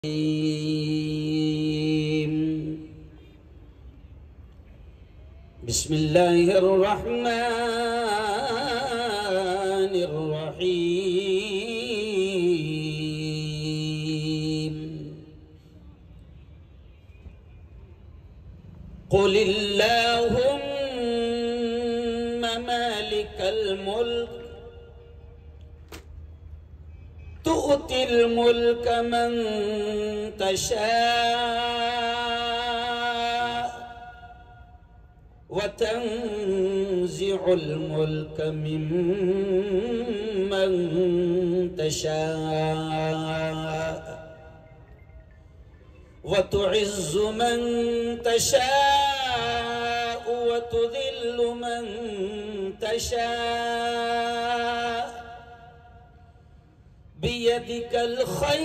बिस्मिल्लाहिर्रहमानिर्रहीम। कुलिल्लाहुम्मा मालिकल मुल्क तुअतिल मुल्क मन तशा व तंज़िउल मुल्क मिम्मन तशा व तुइज़्ज़ु मन तशा व तुज़िल्लु मन तशा बियदिकल खैर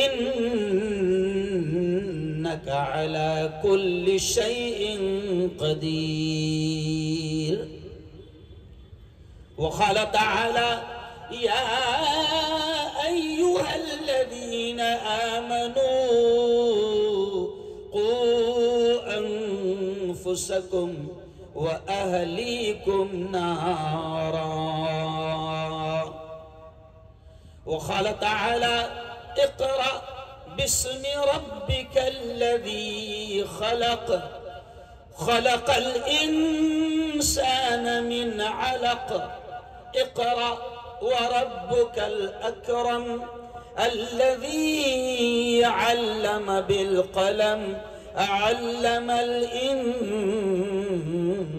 इन्नका अला कुल्लि शैइन क़दीर। व क़ाल तआला या अय्युहल्लज़ीना आमनू क़ू अन्फुसकुम व अहलीकुम नारा। व क़ाल तआला इक़रा बिस्मि रब्बिकल्लज़ी ख़लक़ ख़लक़ल इंसान मिन अलक़ इक़रा व रब्बुकल अकरम अल्लज़ी अल्लम बिल क़लम अल्लमल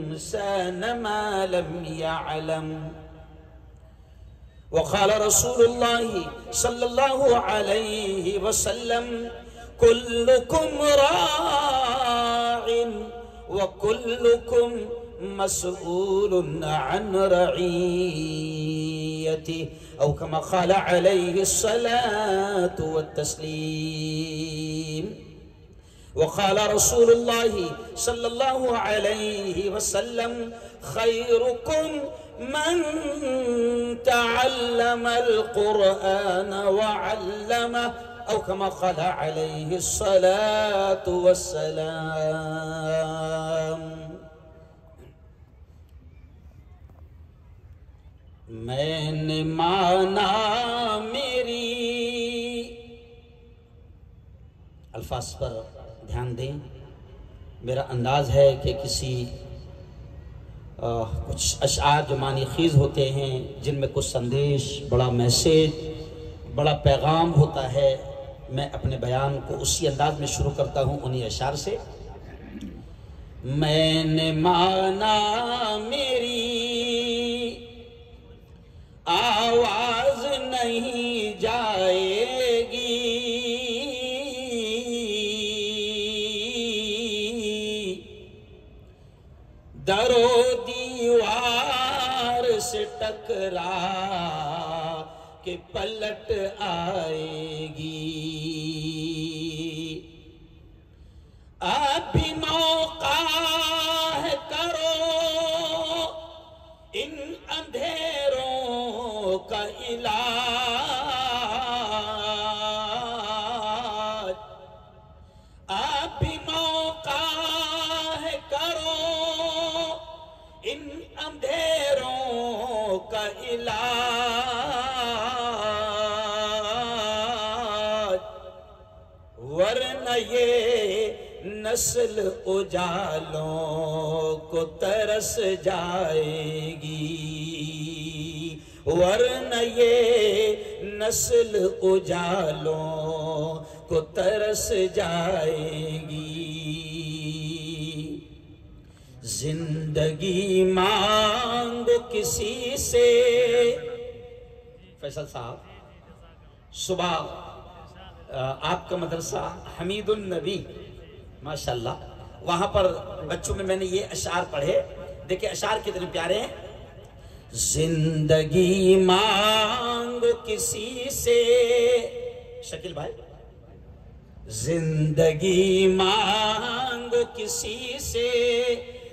इंसान मा लम यअलम। वक़ाल रसूलुल्लाहि सल्लल्लाहु अलैहि वसल्लम कुल्लुकुम राइन व कुल्लुकुम मसऊलुन अन रईयतिहि औ कमा क़ाल अलैहि सलातु व तस्लीम। वक़ाल रसूलुल्लाहि सल्लल्लाहु अलैहि वसल्लम खैरुकुम मन तअल्लमल क़ुरआन व अल्लमह औ कमा क़ाल अलैहि सलातु वस्सलाम। मैंने माना मेरी अल्फाज पर ध्यान दें। मेरा अंदाज़ है कि किसी कुछ अशआर जो मानी खीज़ होते हैं, जिनमें कुछ संदेश, बड़ा मैसेज, बड़ा पैगाम होता है। मैं अपने बयान को उसी अंदाज में शुरू करता हूँ, उन्हीं अशआर से। मैंने माना मेरी आवाज़ नहीं जाएगी, दरो दीवार से टकरा के पलट आएगी। अभी मौका है, करो इन अंधेरों का इलाज। अभी मौका है, करो इन अंधेरों का इलाज, वरना ये नस्ल उजालों को तरस जाएगी, वरना ये नस्ल उजालों को तरस जाएगी। जिंदगी मांगो किसी से, फैसल साहब, सुबह आपका मदरसा हमीदुन नबी माशाल्लाह, वहां पर बच्चों में मैंने ये अशआर पढ़े। देखिए अशआर कितने प्यारे हैं। जिंदगी मांगो किसी से, शकील भाई, जिंदगी मांगो किसी से,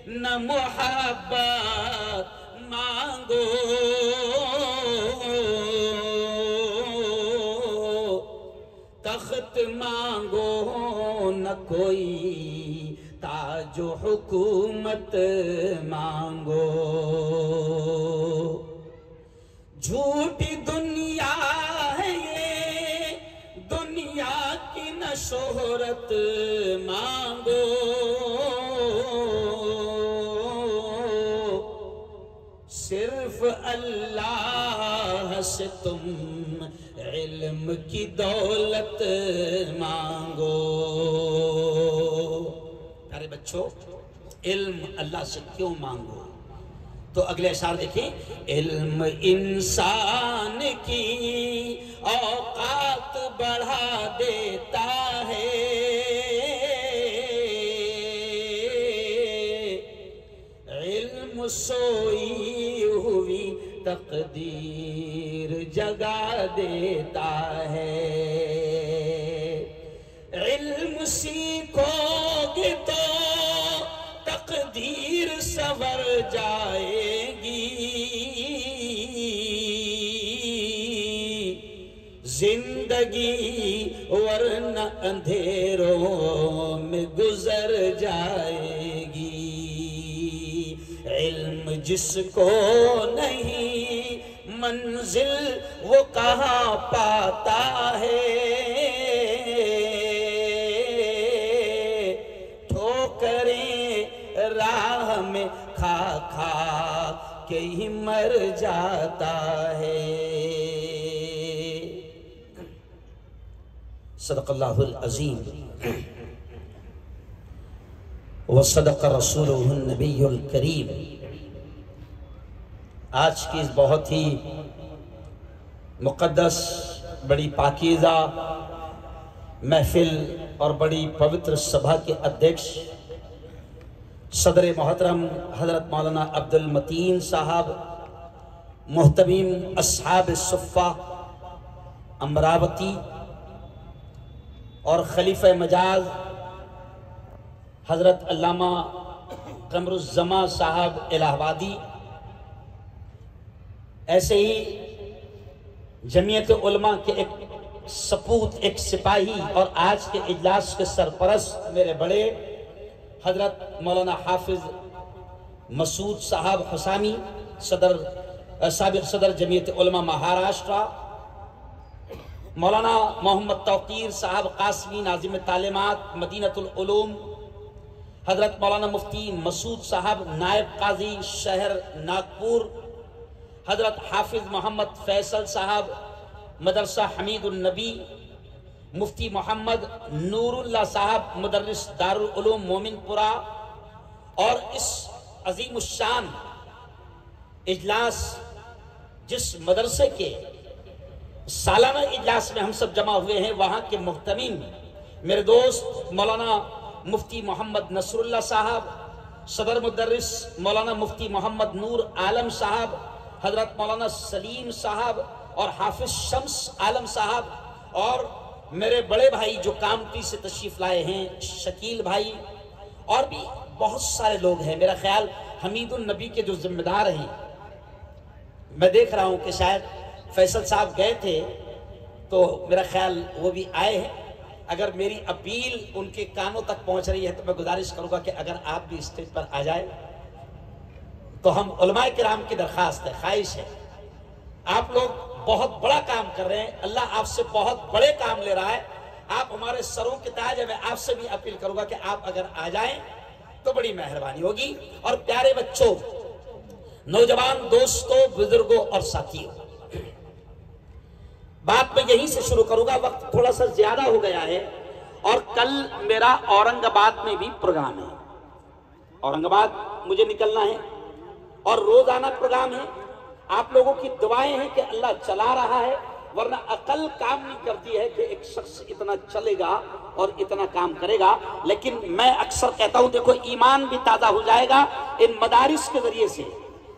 न मोहब्बत मांगो, तख्त मांगो न कोई ताजो हुकूमत मांगो। झूठी दुनिया है ये, दुनिया की न शोहरत मांगो। सिर्फ अल्लाह से तुम इल्म की दौलत मांगो। प्यारे बच्चों, इल्म अल्लाह से क्यों मांगो? तो अगले अशार देखें। इल्म इंसान की औकात बढ़ा देता है, इल्म सोई हुई तकदीर जगा देता है। इल्म सीखोगे तो तकदीर संवर जाएगी, जिंदगी वरना अंधेरों में गुजर जाएगी। इल्म जिसको नहीं मंजिल वो कहाँ पाता है, ठोकरें राह में खा खा के ही मर जाता है। सदक़ल्लाहुल अज़ीम व सदक़ रसूलुहुन नबियुल करीम। आज की इस बहुत ही मुक़द्दस, बड़ी पाकीज़ा महफिल और बड़ी पवित्र सभा के अध्यक्ष सदर मोहतरम हज़रत मौलाना अब्दुल मतीन साहब, मोहतमीम अस्हाब सुफ़्फ़ा अमरावती और खलीफा मजाज हज़रत अल्लामा कमरुज़्ज़मा साहब इलाहाबादी, ऐसे ही जमीयत उलमा के एक सपूत, एक सिपाही और आज के इजलास के सरपरस्त मेरे बड़े हजरत मौलाना हाफिज मसूद साहब हुसामी, साबिक़ सदर जमीयत उलमा महाराष्ट्र, मौलाना मोहम्मद तौकीर साहब कासमी नाज़िम तालीमात मदीनतुल उलूम, हजरत मौलाना मुफ्ती मसूद साहब नायब काजी शहर नागपुर, हजरत हाफिज मोहम्मद फैसल साहब मदरसा हमीदुन नबी, मुफ्ती मोहम्मद नूरुल्लाह साहब मुदर्रिस दारुल उलूम मोमिनपुरा, और इस अजीमुश्शान इजलास जिस मदरसे के सालाना इजलास में हम सब जमा हुए हैं, वहाँ के मुहतमीम मेरे दोस्त मौलाना मुफ्ती मोहम्मद नसरुल्लाह साहब, सदर मुदर्रिस मौलाना मुफ्ती मोहम्मद नूर आलम साहब, हजरत मौलाना सलीम साहब और हाफिज शम्स आलम साहब, और मेरे बड़े भाई जो कामटी से तशरीफ लाए हैं शकील भाई, और भी बहुत सारे लोग हैं। मेरा ख्याल हमीदुन नबी के जो जिम्मेदार हैं, मैं देख रहा हूं कि शायद फैसल साहब गए थे, तो मेरा ख्याल वो भी आए हैं। अगर मेरी अपील उनके कानों तक पहुंच रही है तो मैं गुजारिश करूंगा कि अगर आप भी स्टेज पर आ जाए तो हम उलमाए किराम की दरखास्त है, ख्वाहिश है, आप लोग बहुत बड़ा काम कर रहे हैं, अल्लाह आपसे बहुत बड़े काम ले रहा है, आप हमारे सरों के ताज है। मैं आपसे भी अपील करूंगा कि आप अगर आ जाएं तो बड़ी मेहरबानी होगी। और प्यारे बच्चों, नौजवान दोस्तों, बुजुर्गों और साथियों, बात मैं यहीं से शुरू करूंगा, वक्त थोड़ा सा ज्यादा हो गया है और कल मेरा औरंगाबाद में भी प्रोग्राम है। औरंगाबाद मुझे निकलना है और रोजाना प्रोग्राम है। आप लोगों की दुआएं हैं कि अल्लाह चला रहा है, वरना अकल काम नहीं करती है कि एक शख्स इतना चलेगा और इतना काम करेगा। लेकिन मैं अक्सर कहता हूं, देखो ईमान भी ताजा हो जाएगा इन मदारिस के जरिए से।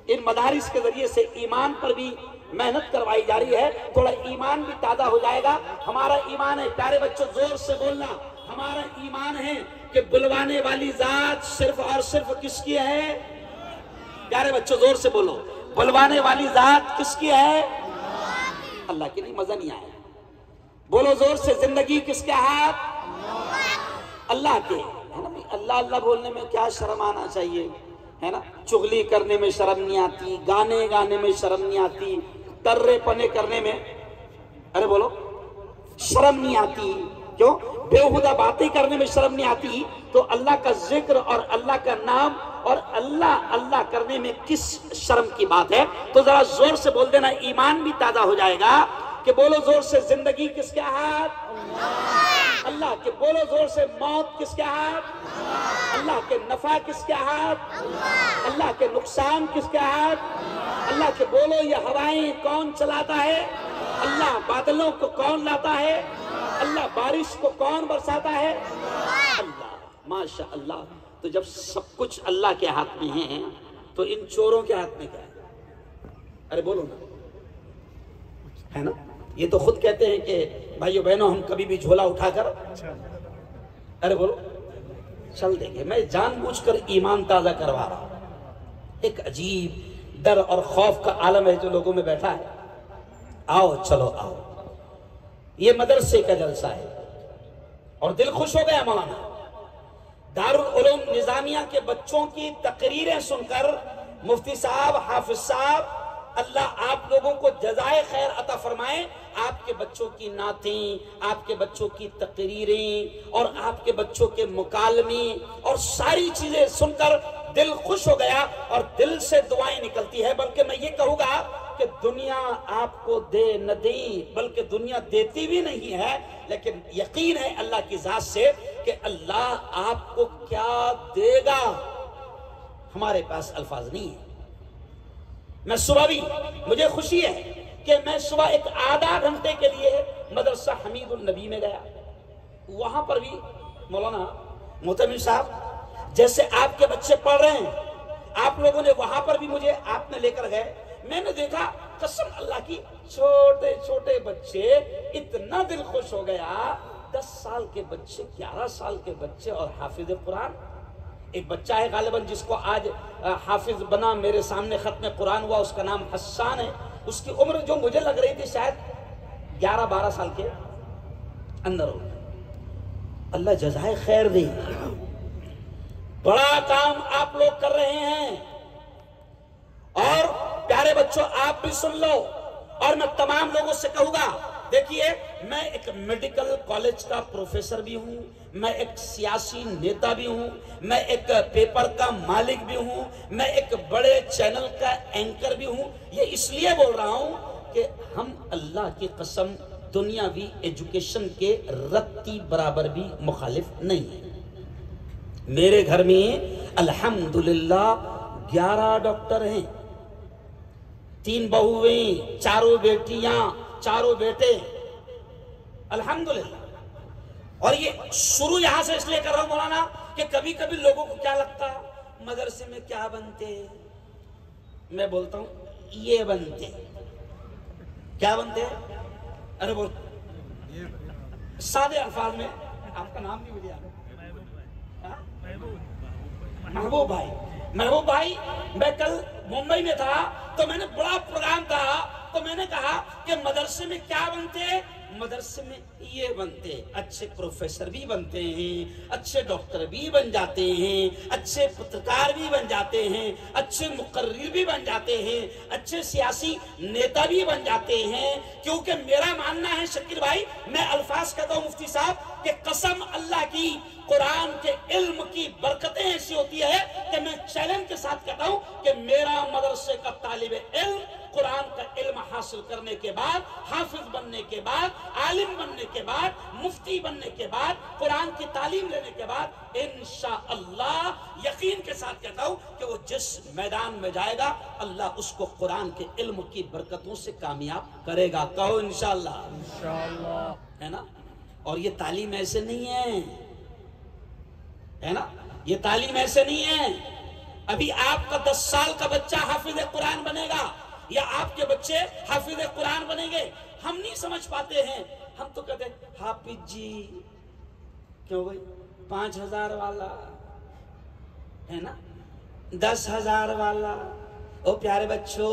इन मदारिस के जरिए से ईमान पर भी मेहनत करवाई जा रही है, थोड़ा ईमान भी ताजा हो जाएगा। हमारा ईमान है, प्यारे बच्चों जोर से बोलना, हमारा ईमान है कि बुलवाने वाली जात सिर्फ और सिर्फ किसकी है? प्यारे बच्चों जोर से बोलो, बुलवाने वाली जात किसकी है? अल्लाह की। नहीं, मजा नहीं आया। बोलो जोर से, जिंदगी किसके हाथ? अल्लाह के, है ना। अल्लाह अल्लाह बोलने में क्या शर्म आना चाहिए, है ना। चुगली करने में शर्म नहीं आती, गाने गाने में शर्म नहीं आती, टर्रे पने करने में, अरे बोलो, शर्म नहीं आती। क्यों? बेहुदा बातें करने में शर्म नहीं आती, तो अल्लाह का जिक्र और अल्लाह का नाम और अल्लाह अल्लाह करने में किस शर्म की बात है? तो जरा जोर से बोल देना, ईमान भी ताजा हो जाएगा। कि बोलो जोर से, जिंदगी किसके हाथ? अल्लाह के। बोलो जोर से, मौत किसके हाथ? अल्लाह के। नफा किसके हाथ? अल्लाह के। नुकसान किसके हाथ? अल्लाह के। बोलो, ये हवाएं कौन चलाता है? अल्लाह। बादलों को कौन लाता है? अल्लाह। बारिश को कौन बरसाता है? अल्लाह। माशा अल्लाह। तो जब सब कुछ अल्लाह के हाथ में है, तो इन चोरों के हाथ में क्या है? अरे बोलो ना, है ना। ये तो खुद कहते हैं कि भाइयों बहनों, हम कभी भी झोला उठाकर, अरे बोलो, चल देंगे। मैं जानबूझकर ईमान ताजा करवा रहा हूं। एक अजीब डर और खौफ का आलम है जो लोगों में बैठा है। आओ, चलो आओ, ये मदरसे का जलसा है। और दिल खुश हो गया मौलाना। दारुल उलूम निजामिया के बच्चों की तकरीरें सुनकर मुफ्ती साहब, हाफिज साहब, अल्लाह आप लोगों को जज़ाए खैर अता फरमाए। आपके बच्चों की नातें, आपके बच्चों की तकरीरें और आपके बच्चों के मुकालमे और सारी चीजें सुनकर दिल खुश हो गया और दिल से दुआएं निकलती है। बल्कि मैं ये कहूंगा कि दुनिया आपको दे न दे, बल्कि दुनिया देती भी नहीं है, लेकिन यकीन है अल्लाह की जात से कि अल्लाह आपको क्या देगा, हमारे पास अल्फाज नहीं है। मैं सुबह भी, मुझे खुशी है कि मैं सुबह एक आधा घंटे के लिए मदरसा हमीदुल नबी में गया। वहां पर भी मौलाना मोहतमिम साहब, जैसे आपके बच्चे पढ़ रहे हैं, आप लोगों ने वहां पर भी मुझे आपने लेकर गए। मैंने देखा, कसम अल्लाह की, छोटे छोटे बच्चे, इतना दिल खुश हो गया। 10 साल के बच्चे, 11 साल के बच्चे और हाफिज कुरान। एक बच्चा है गालिबन जिसको आज हाफिज बना, मेरे सामने खत्म कुरान हुआ, उसका नाम हस्सान है। उसकी उम्र जो मुझे लग रही थी शायद 11-12 साल के अंदर हो। अल्लाह जज़ाए खैर दे, बड़ा काम आप लोग कर रहे हैं। और प्यारे बच्चों, आप भी सुन लो। और मैं तमाम लोगों से कहूंगा, देखिए, मैं एक मेडिकल कॉलेज का प्रोफेसर भी हूं, मैं एक सियासी नेता भी हूं, मैं एक पेपर का मालिक भी हूं, मैं एक बड़े चैनल का एंकर भी हूं। ये इसलिए बोल रहा हूं कि हम अल्लाह की कसम दुनियावी एजुकेशन के रत्ती बराबर भी मुखालिफ नहीं है। मेरे घर में अल्हम्दुलिल्लाह 11 डॉक्टर हैं, 3 बहुएं, 4 बेटियां, 4 बेटे, अल्हम्दुलिल्लाह। और ये शुरू यहां से इसलिए कर रहा हूं मौलाना कि कभी कभी लोगों को क्या लगता है, मदरसे में क्या बनते, मैं बोलता हूं ये बनते। क्या बनते? अरे बोल, सादे अल्फाज में, आपका नाम नहीं मुझे याद। महबूब भाई, महबूब भाई, मैं कल मुंबई में था तो मैंने बड़ा प्रोग्राम था, तो मैंने कहा कि मदरसे में क्या बनते? मदरसे में ये बनते, अच्छे प्रोफेसर भी बनते हैं, अच्छे डॉक्टर भी बन जाते हैं, अच्छे पत्रकार भी बन जाते हैं, अच्छे मुकर्रिर भी बन जाते हैं, अच्छे सियासी नेता भी बन जाते हैं। क्योंकि मेरा मानना है शकील भाई, मैं अल्फाज कहता हूं मुफ्ती साहब कि कसम अल्लाह की, कुरान के इल्म की बरकतें ऐसी होती है कि मैं चैलेंज के साथ कहता हूं कि मेरा मदरसे का तालिबे इल्म कुरान का इल्म हासिल करने के बाद, हाफिज बनने के बाद, आलिम बनने के बाद, मुफ्ती बनने के बाद, कुरान की तालीम लेने के बाद, इंशाअल्लाह यकीन के साथ कहता हूं कि वो जिस मैदान में जाएगा अल्लाह उसको कुरान के इल्म की बरकतों से कामयाब करेगा। कहो इंशाअल्लाह, है ना। और ये तालीम ऐसे नहीं है ना, ये तालीम ऐसे नहीं है। अभी आपका 10 साल का बच्चा हाफिज कुरान बनेगा या आपके बच्चे हाफिज कुरान बनेंगे, हम नहीं समझ पाते हैं। हम तो कहते हाफिज जी, क्यों भाई 5,000 वाला, है ना, 10,000 वाला। ओ प्यारे बच्चों,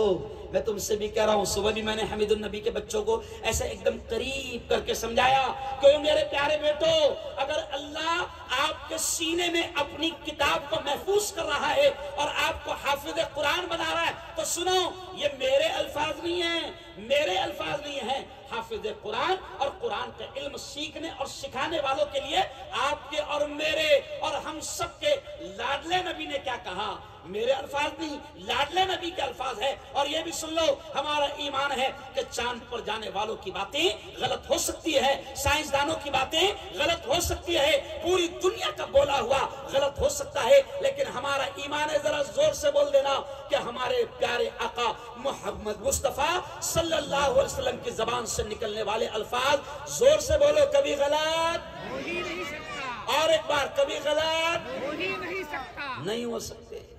मैं तुमसे भी कह रहा हूं, सुबह भी मैंने हमीदुल नबी के बच्चों को ऐसे एकदम करीब करके समझाया कि मेरे प्यारे बेटो, अगर अल्लाह आपके सीने में अपनी किताब को महफूज कर रहा है और आपको हाफिज कुरान बना रहा है, तो सुनो, ये मेरे अल्फाज नहीं है, मेरे अल्फाज नहीं है, हाफिज कुरान और कुरान का इल्म सीखने और सिखाने वालों के लिए आपके और मेरे और हम सब के लाडले नबी ने क्या कहा, मेरे अल्फाज नहीं, लाडले नबी के अल्फाज है। और ये भी सुन लो, हमारा ईमान है कि चांद पर जाने वालों की बातें गलत हो सकती है, साइंसदानों की बातें गलत हो सकती है, पूरी दुनिया का बोला हुआ गलत हो सकता है, लेकिन हमारा ईमान है, जरा जोर से बोल देना कि हमारे प्यारे आका मोहम्मद मुस्तफा सल्लल्लाहु अलैहि वसल्लम की जबान से निकलने वाले अल्फाज, जोर से बोलो, कभी गलत हो ही नहीं सकता, और एक बार, कभी गलत हो ही नहीं सकता, नहीं हो सकते।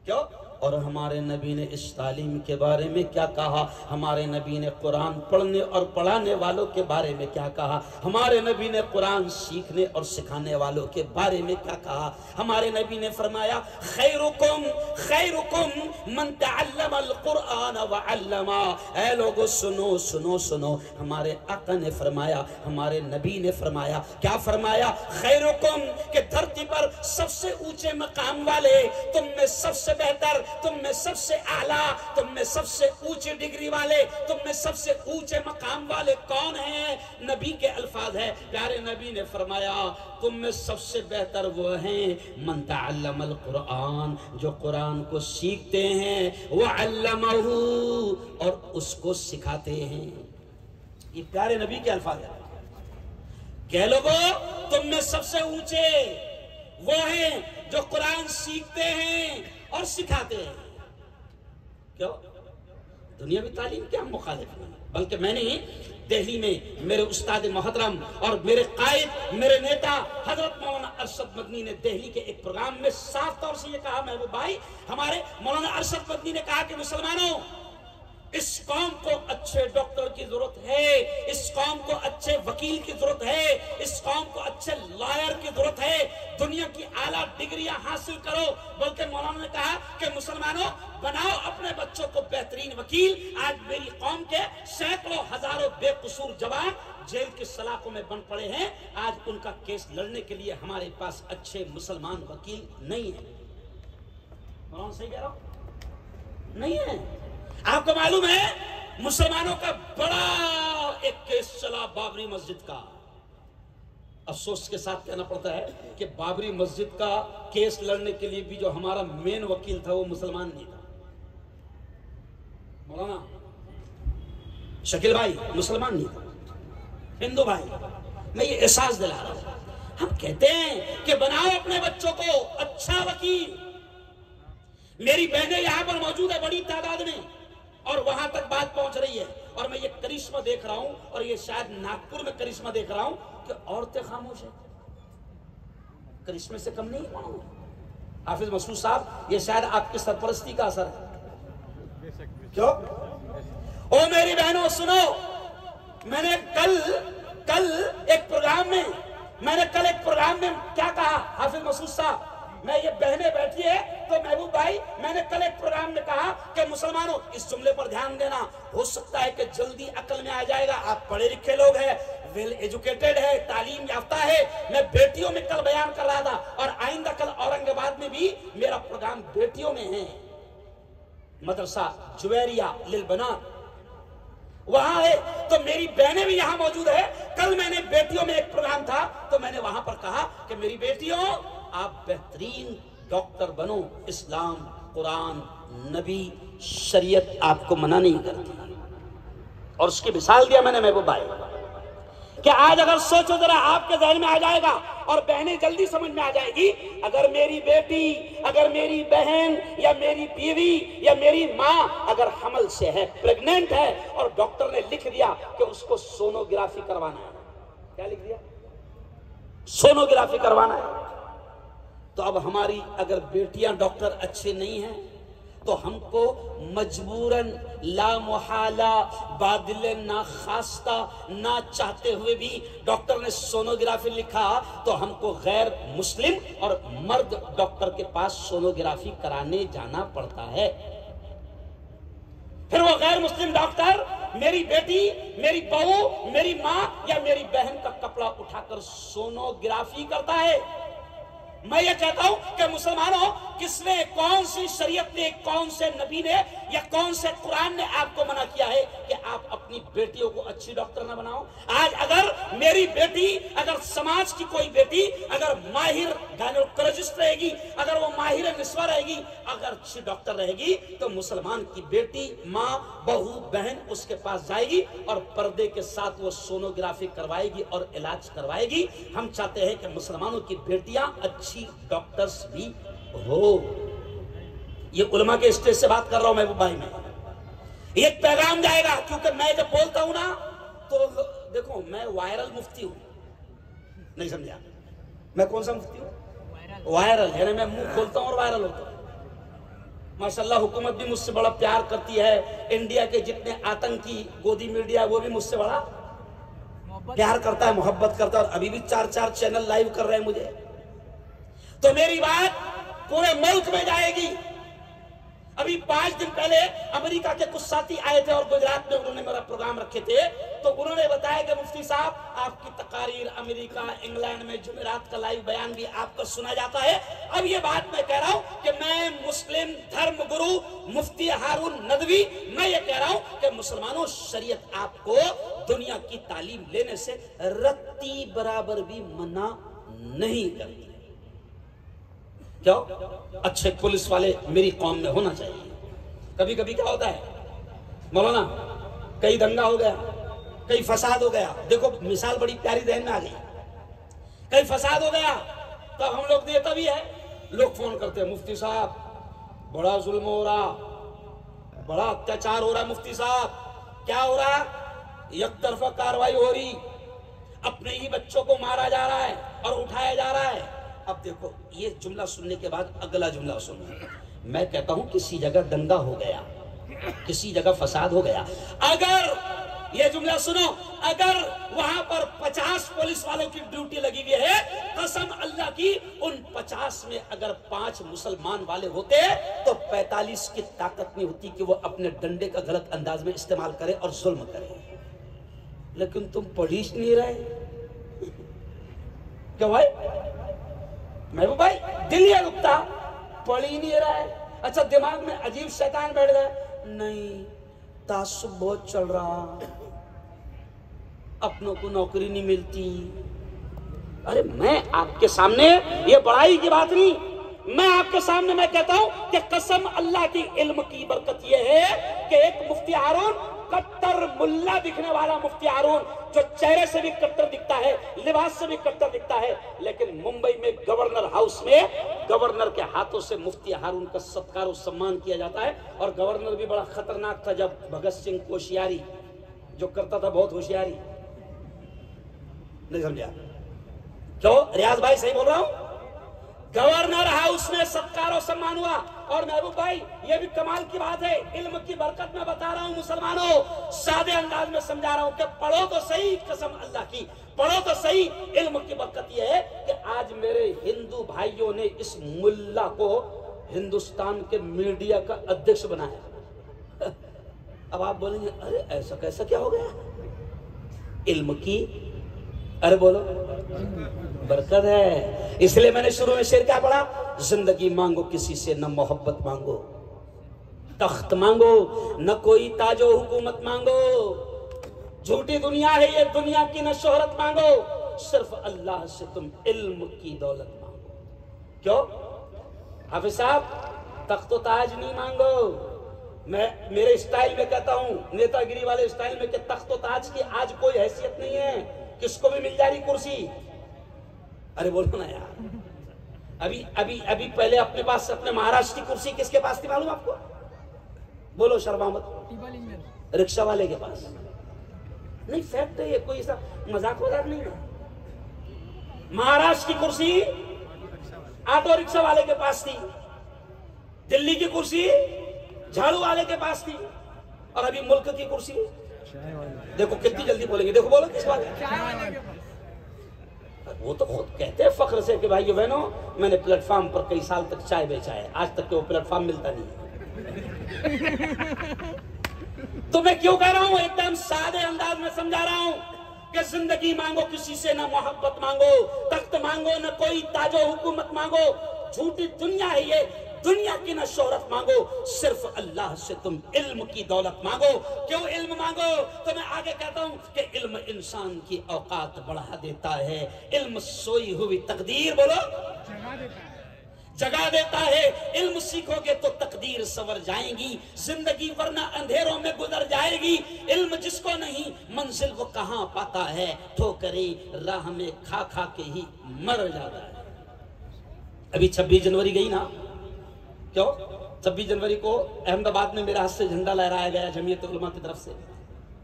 क्यों? और हमारे नबी ने इस तालीम के बारे में क्या कहा, हमारे नबी ने कुरान पढ़ने और पढ़ाने वालों के बारे में क्या कहा, हमारे नबी ने कुरान सीखने और सिखाने वालों के बारे में क्या कहा। हमारे नबी ने फरमाया, खैरुकुम खैरुकुम मन तअल्लमल कुरान व अल्लमा। ऐ लोगो सुनो सुनो सुनो, हमारे आका ने फरमाया, हमारे नबी ने फरमाया, क्या फरमाया, खैरुकुम, के धरती पर सबसे ऊंचे मकाम वाले, तुम में सबसे बेहतर, तुम में सबसे आला, तुम में सबसे ऊंची डिग्री वाले, तुम में सबसे ऊंचे मकाम वाले कौन हैं? नबी के अल्फाज है, प्यारे नबी ने फरमाया, तुम में सबसे बेहतर वो हैं मन तअल्लमल कुरान, जो कुरान को सीखते हैं, व अल्लमहू, और उसको सिखाते हैं। ये प्यारे नबी के अल्फाज है। कह लोगो, तुम में सबसे ऊंचे वो हैं जो कुरान सीखते हैं और सिखाते हैं। क्यों? दुनियावी तालीम के हम मुखालिफ नहीं, बल्कि मैंने दिल्ली में मेरे उस्ताद मोहतरम और मेरे कायद, मेरे नेता हजरत मौलाना अरशद मदनी ने दिल्ली के एक प्रोग्राम में साफ तौर से ये कहा, महबूब भाई, हमारे मौलाना अरशद मदनी ने कहा कि मुसलमानों, इस कौम को अच्छे डॉक्टर की जरूरत है, इस कौम को अच्छे वकील की जरूरत है, इस कौम को अच्छे लॉयर की जरूरत है, दुनिया की आला डिग्रियां हासिल करो। बल्कि मौलाना ने कहा कि मुसलमानों, बनाओ अपने बच्चों को बेहतरीन वकील। आज मेरी कौम के सैकड़ों हजारों बेकसूर जवान जेल की सलाखों में बन पड़े हैं, आज उनका केस लड़ने के लिए हमारे पास अच्छे मुसलमान वकील नहीं है। मौलाना सही कह रहा हूं? नहीं है। आपको मालूम है, मुसलमानों का बड़ा एक केस चला बाबरी मस्जिद का। अफसोस के साथ कहना पड़ता है कि बाबरी मस्जिद का केस लड़ने के लिए भी जो हमारा मेन वकील था वो मुसलमान नहीं था। मौलाना शकील भाई मुसलमान नहीं था, हिंदू भाई। मैं ये एहसास दिला रहा हूं। हम कहते हैं कि बनाओ अपने बच्चों को अच्छा वकील। मेरी बहनें यहां पर मौजूद है बड़ी तादाद में, और वहां तक बात पहुंच रही है, और मैं ये करिश्मा देख रहा हूं, और ये शायद नागपुर में करिश्मा देख रहा हूं कि औरतें खामोश है। करिश्मे से कम नहीं मानो। हाफिज मसूद साहब, ये शायद आपकी सरपरस्ती का असर है। क्यों? ओ मेरी बहनों सुनो, मैंने कल एक प्रोग्राम में क्या कहा, हाफिज मसूद साहब, मैं ये बहनें बैठी है तो महबूब भाई, मैंने कल एक प्रोग्राम में कहा कि मुसलमानों, इस जुमले पर ध्यान देना, हो सकता है कि जल्दी अकल में आ जाएगा। आप पढ़े लिखे लोग हैं, वेल एजुकेटेड है, तालीम याफ्ता है। मैं बेटियों में कल बयान कर रहा था, और आइंदा कल औरंगाबाद में भी मेरा प्रोग्राम बेटियों में है। मदरसा जुवैरिया लिल बनात वहां है, तो मेरी बहनें भी यहां मौजूद है। कल मैंने बेटियों में एक प्रोग्राम था, तो मैंने वहां पर कहा कि मेरी बेटियों, आप बेहतरीन डॉक्टर बनो। इस्लाम, कुरान, नबी, शरीयत आपको मना नहीं करती। और उसकी मिसाल दिया मैंने महबूब भाई कि आज अगर सोचो जरा, आपके ज़हन में आ जाएगा और बहनें जल्दी समझ में आ जाएगी। अगर मेरी बेटी, अगर मेरी बहन या मेरी बीवी या मेरी माँ अगर हमल से है, प्रेग्नेंट है, और डॉक्टर ने लिख दिया कि उसको सोनोग्राफी करवाना है, क्या लिख दिया? सोनोग्राफी करवाना है। तो अब हमारी अगर बेटियां डॉक्टर अच्छे नहीं हैं, तो हमको मजबूरन, ला मुहाला, बादिल ना खास्ता, ना चाहते हुए भी डॉक्टर ने सोनोग्राफी लिखा, तो हमको गैर मुस्लिम और मर्द डॉक्टर के पास सोनोग्राफी कराने जाना पड़ता है। फिर वो गैर मुस्लिम डॉक्टर मेरी बेटी, मेरी बहू, मेरी माँ या मेरी बहन का कपड़ा उठाकर सोनोग्राफी करता है। मैं ये कहता हूं कि मुसलमानों, किसने, कौन सी शरीयत ने, कौन से नबी ने या कौन से कुरान ने आपको मना किया है कि आप अपनी बेटियों को अच्छी डॉक्टर ना बनाओ? आज अगर मेरी बेटी, अगर समाज की कोई बेटी अगर माहिर गायनेकोलॉजिस्ट रहेगी, अगर वो माहिर निस्वा रहेगी, अगर अच्छी डॉक्टर रहेगी, तो मुसलमान की बेटी, माँ, बहू, बहन उसके पास जाएगी और पर्दे के साथ वो सोनोग्राफी करवाएगी और इलाज करवाएगी। हम चाहते हैं कि मुसलमानों की बेटियां अच्छी डॉक्टर्स भी हो। ये उलमा के स्टेज से बात कर रहा हूं मैं भाई में। ये पैगाम जाएगा, क्योंकि मैं जब बोलता हूं ना तो देखो, मैं वायरल मुफ्ती हूं, नहीं समझा? मैं कौन सा मुफ्ती हूं? वायरल, यानी मैं मुंह खोलता हूं और वायरल होता हूं। माशाल्लाह हुकूमत भी मुझसे बड़ा प्यार करती है। इंडिया के जितने आतंकी गोदी मीडिया वो भी मुझसे बड़ा प्यार करता है, मोहब्बत करता है, और अभी भी 4-4 चैनल लाइव कर रहे हैं मुझे। तो मेरी बात पूरे मुल्क में जाएगी। अभी 5 दिन पहले अमेरिका के कुछ साथी आए थे और गुजरात में उन्होंने मेरा प्रोग्राम रखे थे, तो उन्होंने बताया कि मुफ्ती साहब, आपकी तकारीर अमेरिका, इंग्लैंड में जुमेरात का लाइव बयान भी आपको सुना जाता है। अब ये बात मैं कह रहा हूं कि मैं मुस्लिम धर्म गुरु मुफ्ती हारून नदवी, मैं ये कह रहा हूं कि मुसलमानों, शरीयत आपको दुनिया की तालीम लेने से रत्ती बराबर भी मना नहीं करती। क्यों? अच्छे पुलिस वाले मेरी कौम में होना चाहिए। कभी कभी क्या होता है मौलाना, कहीं दंगा हो गया, कहीं फसाद हो गया, देखो मिसाल बड़ी प्यारी ध्यान में आ गई, कहीं फसाद हो गया तो हम लोग देता भी है, लोग फोन करते हैं, मुफ्ती साहब बड़ा जुल्म हो रहा, बड़ा अत्याचार हो रहा, मुफ्ती साहब क्या हो रहा? एक तरफा कार्रवाई हो रही, अपने ही बच्चों को मारा जा रहा है और उठाया जा रहा है। अब देखो, ये जुमला सुनने के बाद अगला जुमला सुनो। मैं कहता हूं किसी जगह दंगा हो गया, किसी जगह फसाद हो गया, अगर ये जुमला सुनो, अगर वहां पर 50 पुलिस वालों की ड्यूटी लगी हुई है, कसम अल्लाह की, उन 50 में अगर 5 मुसलमान वाले होते तो 45 की ताकत नहीं होती कि वो अपने डंडे का गलत अंदाज में इस्तेमाल करे और जुल्म करे। लेकिन तुम पढ़ ही नहीं रहे क्या भाई? महबूब भाई, दिल ये रुकता, पढ़ ही नहीं रहा है। अच्छा, दिमाग में अजीब शैतान बैठ गया, नहीं तासुब बहुत चल रहा, अपनों को नौकरी नहीं मिलती। अरे मैं आपके सामने, ये बड़ाई की बात नहीं, मैं आपके सामने मैं कहता हूं कि कसम अल्लाह की, इल्म की बरकत यह है कि एक मुफ्ती हारून, कट्टर मुल्ला दिखने वाला मुफ्ती हारून, जो चेहरे से भी कट्टर दिखता है, लिबास से भी कट्टर दिखता है, लेकिन मुंबई में गवर्नर हाउस में गवर्नर के हाथों से मुफ्ती हारून का सत्कार और सम्मान किया जाता है। और गवर्नर भी बड़ा खतरनाक था, जब भगत सिंह को होशियारी जो करता था, बहुत होशियारी, नहीं समझा? क्यों रियाज भाई, सही बोल रहा हूं? गवर्नर हाउस में सत्कार और सम्मान हुआ। और महबूब भाई, ये भी कमाल की बात है, इल्म की बरकत में बता रहा हूं मुसलमानों, सादे अंदाज में समझा रहा हूं कि पढ़ो तो सही, कसम अल्लाह की पढ़ो तो सही। इल्म की बरकत यह है कि आज मेरे हिंदू भाइयों ने इस मुल्ला को हिंदुस्तान के मीडिया का अध्यक्ष बनाया। अब आप बोलेंगे, अरे ऐसा कैसा क्या हो गया? इल्म की, अरे बोलो, बरकत है। इसलिए मैंने शुरू में शेर क्या पढ़ा? जिंदगी मांगो किसी से, न मोहब्बत मांगो, तख्त मांगो, न कोई ताजो हुकूमत मांगो, झूठी दुनिया है ये दुनिया की, न शोहरत मांगो, सिर्फ अल्लाह से तुम इल्म की दौलत मांगो। क्यों हाफिज साहब, तख्त ताज नहीं मांगो। मैं मेरे स्टाइल में कहता हूं, नेतागिरी वाले स्टाइल में, कि तख्त ताज की आज कोई हैसियत नहीं है, किसको भी मिल जा रही कुर्सी। अरे बोलो ना यार, अभी अभी अभी पहले अपने पास, अपने महाराष्ट्र की कुर्सी किसके पास थी मालूम आपको? बोलो शर्मा मत। रिक्शा वाले के पास। नहीं, फैक्ट है ये, कोई ऐसा मजाक वजाक नहीं है। महाराष्ट्र की कुर्सी ऑटो रिक्शा वाले के पास थी, दिल्ली की कुर्सी झाड़ू वाले के पास थी, और अभी मुल्क की कुर्सी देखो कितनी जल्दी बोलेंगे। देखो बोलो किस बात? वो तो खुद कहते हैं फख्र से कि भाइयों बहनों, मैंने प्लेटफॉर्म पर कई साल तक चाय बेचा है, आज तक तो वो प्लेटफॉर्म मिलता नहीं है। तो मैं क्यों कह रहा हूं, एकदम सादे अंदाज में समझा रहा हूं कि जिंदगी मांगो किसी से, ना मोहब्बत मांगो, तख्त मांगो, ना कोई ताजो हुकूमत मांगो, झूठी दुनिया है ये, दुनिया की ना शोहरत मांगो, सिर्फ अल्लाह से तुम इल्म की दौलत मांगो। क्यों इल्म मांगो? तो मैं आगे कहता हूं कि इल्म इंसान की औकात बढ़ा देता है, इल्म सोई हुई तकदीर, बोलो, जगा देता है। इल्म सीखोगे तो तकदीर संवर जाएगी, जिंदगी वरना अंधेरों में गुजर जाएगी। इल्म जिसको नहीं मंजिल वो कहां पाता है, ठोकरे राह में खा खा के ही मर जाता है। अभी 26 जनवरी गई ना, क्यों 26 जनवरी को अहमदाबाद में मेरे हाथ से झंडा लहराया गया जमीयत उलमा की तरफ से,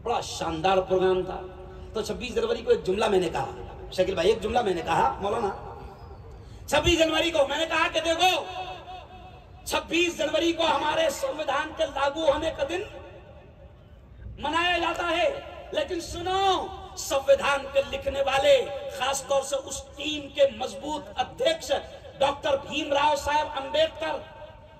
बड़ा शानदार प्रोग्राम था। तो 26 जनवरी को एक जुमला मैंने कहा, शकील भाई एक जुमला मैंने कहा, मौलाना 26 जनवरी को मैंने कहा कि देखो 26 जनवरी को हमारे संविधान के लागू होने का दिन मनाया जाता है, लेकिन सुनो, संविधान के लिखने वाले, खासतौर से उस टीम के मजबूत अध्यक्ष डॉक्टर भीमराव साहब अंबेडकर,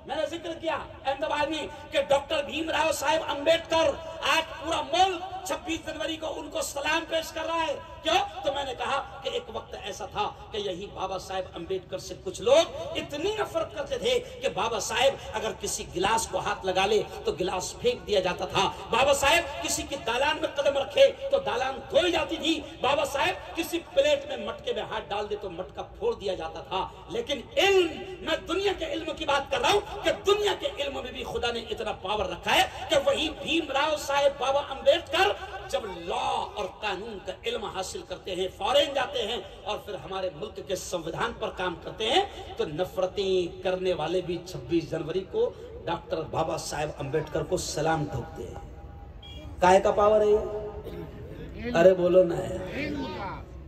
मैंने जिक्र किया अहमदाबाद में कि डॉक्टर भीमराव साहब अंबेडकर आज पूरा मुल्क 26 जनवरी को उनको सलाम पेश कर रहा है। क्यों? तो मैंने कहा कि एक वक्त ऐसा था कि यही बाबा साहब अंबेडकर से कुछ लोग इतनी नफरत करते थे कि बाबा साहब अगर किसी गिलास को हाथ लगा ले तो गिलास फेंक दिया जाता था, बाबा साहब किसी की दालान में कदम रखे तो दालान धोई जाती थी, बाबा साहब किसी प्लेट में मटके में हाथ डाल दे तो मटका फोड़ दिया जाता था। लेकिन इल्म, मैं दुनिया के इल्म की बात कर रहा हूं कि दुनिया के इल्म में भी खुदा ने इतना पावर रखा है कि वही भीमराव साहब बाबा अंबेडकर जब लॉ और कानून का इल्म हासिल करते हैं, फॉरेन जाते हैं और फिर हमारे मुल्क के संविधान पर काम करते हैं, तो नफरतें करने वाले भी 26 जनवरी को डॉक्टर बाबा साहब अंबेडकर को सलाम ठोकते हैं। काहे का पावर है ये? अरे बोलो ना,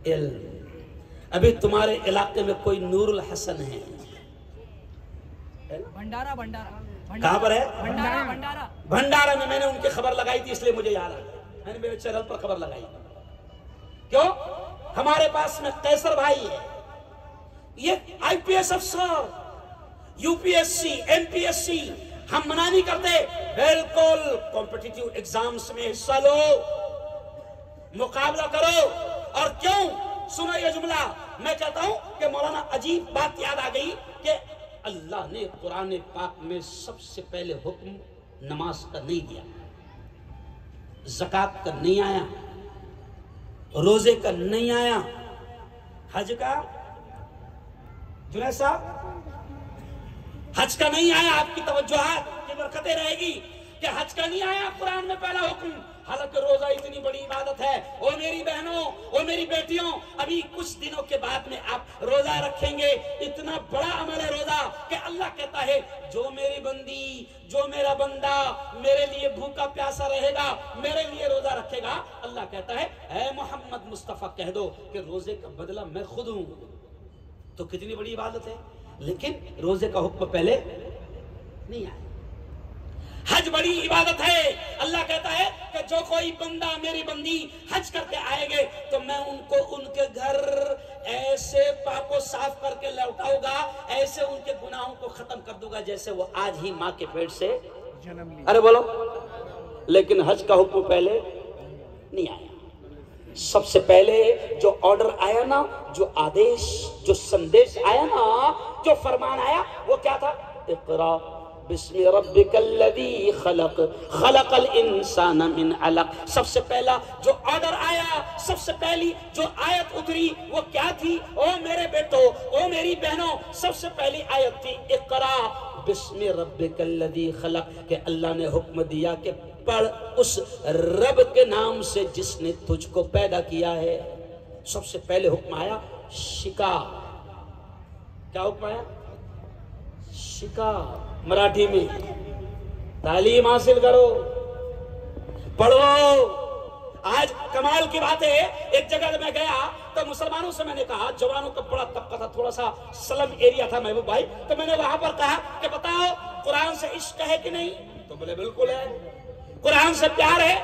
इल्म। अभी तुम्हारे इलाके में कोई नूरुल हसन है? भंडारा कहां पर है? भंडारा में मैंने उनकी खबर लगाई थी, इसलिए मुझे याद है, मैंने मेरे चैनल पर खबर लगाई। क्यों? हमारे पास में कैसर भाई है, ये आईपीएस अफसर, यूपीएससी, एमपीएससी, हम मना नहीं करते, बिल्कुल कॉम्पिटिटिव एग्जाम्स में हिस्सा लो, मुकाबला करो। और क्यों? सुनो ये जुमला, मैं कहता हूं कि मौलाना अजीब बात याद आ गई कि अल्लाह ने कुरान पाक में सबसे पहले हुक्म नमाज का नहीं दिया, ज़कात का नहीं आया, रोजे का नहीं आया, हज का, जुनैद साहब, हज का नहीं आया। आपकी तवज्जोहात की बरकतें रहेगी कि हज का नहीं आया कुरान में पहला हुक्म, हालांकि रोजा इतनी बड़ी इबादत है। ओ मेरी बहनों, ओ मेरी बेटियों, अभी कुछ दिनों के बाद में आप रोजा रखेंगे, इतना बड़ा अमल है रोजा कि अल्लाह कहता है जो मेरी बंदी, जो मेरा बंदा मेरे लिए भूखा प्यासा रहेगा, मेरे लिए रोजा रखेगा, अल्लाह कहता है ऐ मोहम्मद मुस्तफा कह दो कि रोजे का बदला मैं खुद हूं। तो कितनी बड़ी इबादत है, लेकिन रोजे का हुक्म पहले नहीं आया। हज बड़ी इबादत है, अल्लाह कहता है कि जो कोई बंदा मेरी बंदी हज करके आएंगे तो मैं उनको उनके घर ऐसे पाको साफ करके लौटाऊंगा, ऐसे उनके गुनाहों को खत्म कर दूंगा जैसे वो आज ही माँ के पेट से जन्म लिया। अरे बोलो, लेकिन हज का हुक्म पहले नहीं आया। सबसे पहले जो ऑर्डर आया ना, जो आदेश, जो संदेश आया ना, जो फरमान आया, वो क्या था? इक़रा बिस्मि रब्बिकल्लज़ी खलक़ खलक़ल इंसान मिन अलक़। सबसे पहला जो ऑर्डर आया, सबसे पहली जो आयत उतरी वो क्या थी? ओ मेरे बेटो, ओ मेरी बहनों, सबसे पहली आयत थी इक़रा बिस्मि रब्बिकल्लज़ी खलक़, कि अल्लाह ने हुक्म दिया कि पढ़ उस रब के नाम से जिसने तुझको पैदा किया है। सबसे पहले हुक्म आया शिका। क्या हुक्म आया? शिका। मराठी में तालीम हासिल करो, पढ़ो। आज कमाल की बात है, एक जगह में गया तो मुसलमानों से मैंने कहा, जवानों का बड़ा तबका था, थोड़ा सा स्लम एरिया था महबूब भाई, तो मैंने वहां पर कहा कि बताओ कुरान से इश्क है कि नहीं? तो बोले बिल्कुल है। कुरान से प्यार है?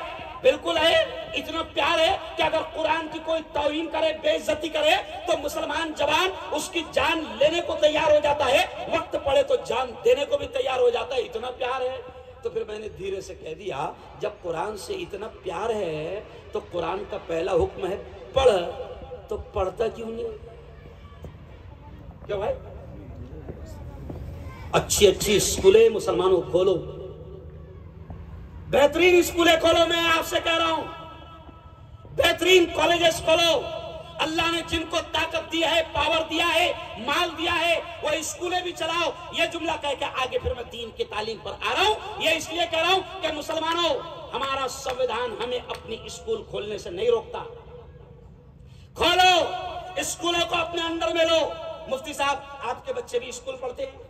बिल्कुल है। इतना प्यार है कि अगर कुरान की कोई तौहीन करे, बेइज्जती करे, तो मुसलमान जवान उसकी जान लेने को तैयार हो जाता है, वक्त पड़े तो जान देने को भी तैयार हो जाता है, इतना प्यार है। तो फिर मैंने धीरे से कह दिया, जब कुरान से इतना प्यार है तो कुरान का पहला हुक्म है पढ़, तो पढ़ता क्यों नहीं? क्या भाई? अच्छी अच्छी स्कूलें मुसलमानों खोलो, बेहतरीन स्कूलें खोलो। मैं आपसे कह रहा हूं, बेहतरीन कॉलेजेस खोलो। अल्लाह ने जिनको ताकत दी है, पावर दिया है, माल दिया है, वो स्कूलें भी चलाओ। ये जुमला कह के आगे फिर मैं दीन की तालीम पर आ रहा हूं। ये इसलिए कह रहा हूं कि मुसलमानों, हमारा संविधान हमें अपनी स्कूल खोलने से नहीं रोकता। खोलो, स्कूलों को अपने अंडर में लो। मुफ्ती साहब, आपके बच्चे भी स्कूल पढ़ते हैं,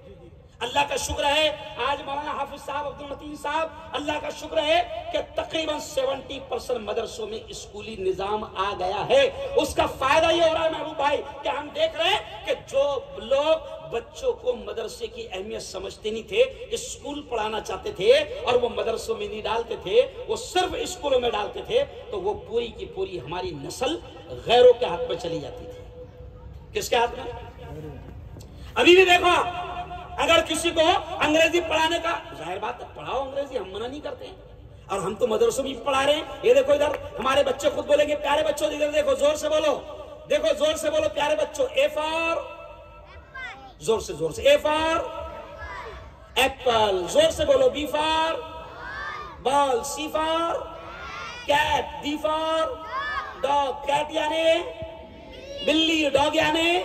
अल्लाह का शुक्र है। आज मौलाना हाफिज साहब, अब्दुल मतीन साहब, अल्लाह का शुक्र है कि तकरीबन 70% मदरसों में स्कूली निजाम आ गया है। उसका फायदा ये हो रहा है महबूब भाई कि हम देख रहे हैं कि जो लोग बच्चों को मदरसे की अहमियत समझते नहीं थे, स्कूल पढ़ाना चाहते थे और वो मदरसों में नहीं डालते थे, वो सिर्फ स्कूलों में डालते थे, तो वो पूरी की पूरी हमारी नस्ल गैरों के हाथ में चली जाती थी। किसके हाथ में? अभी भी देखो, अगर किसी को अंग्रेजी पढ़ाने का, जाहिर बात है पढ़ाओ अंग्रेजी, हम मना नहीं करते हैं, और हम तो मदरसों में पढ़ा रहे हैं। ये देखो इधर हमारे बच्चे खुद बोलेंगे, प्यारे बच्चों इधर देखो, जोर से बोलो, देखो जोर से बोलो प्यारे बच्चों। ए फॉर, जोर से ए फॉर एप्पल, जोर से बोलो। B for ball, C for cat, D for dog. Cat यानी बिल्ली, डॉग यानी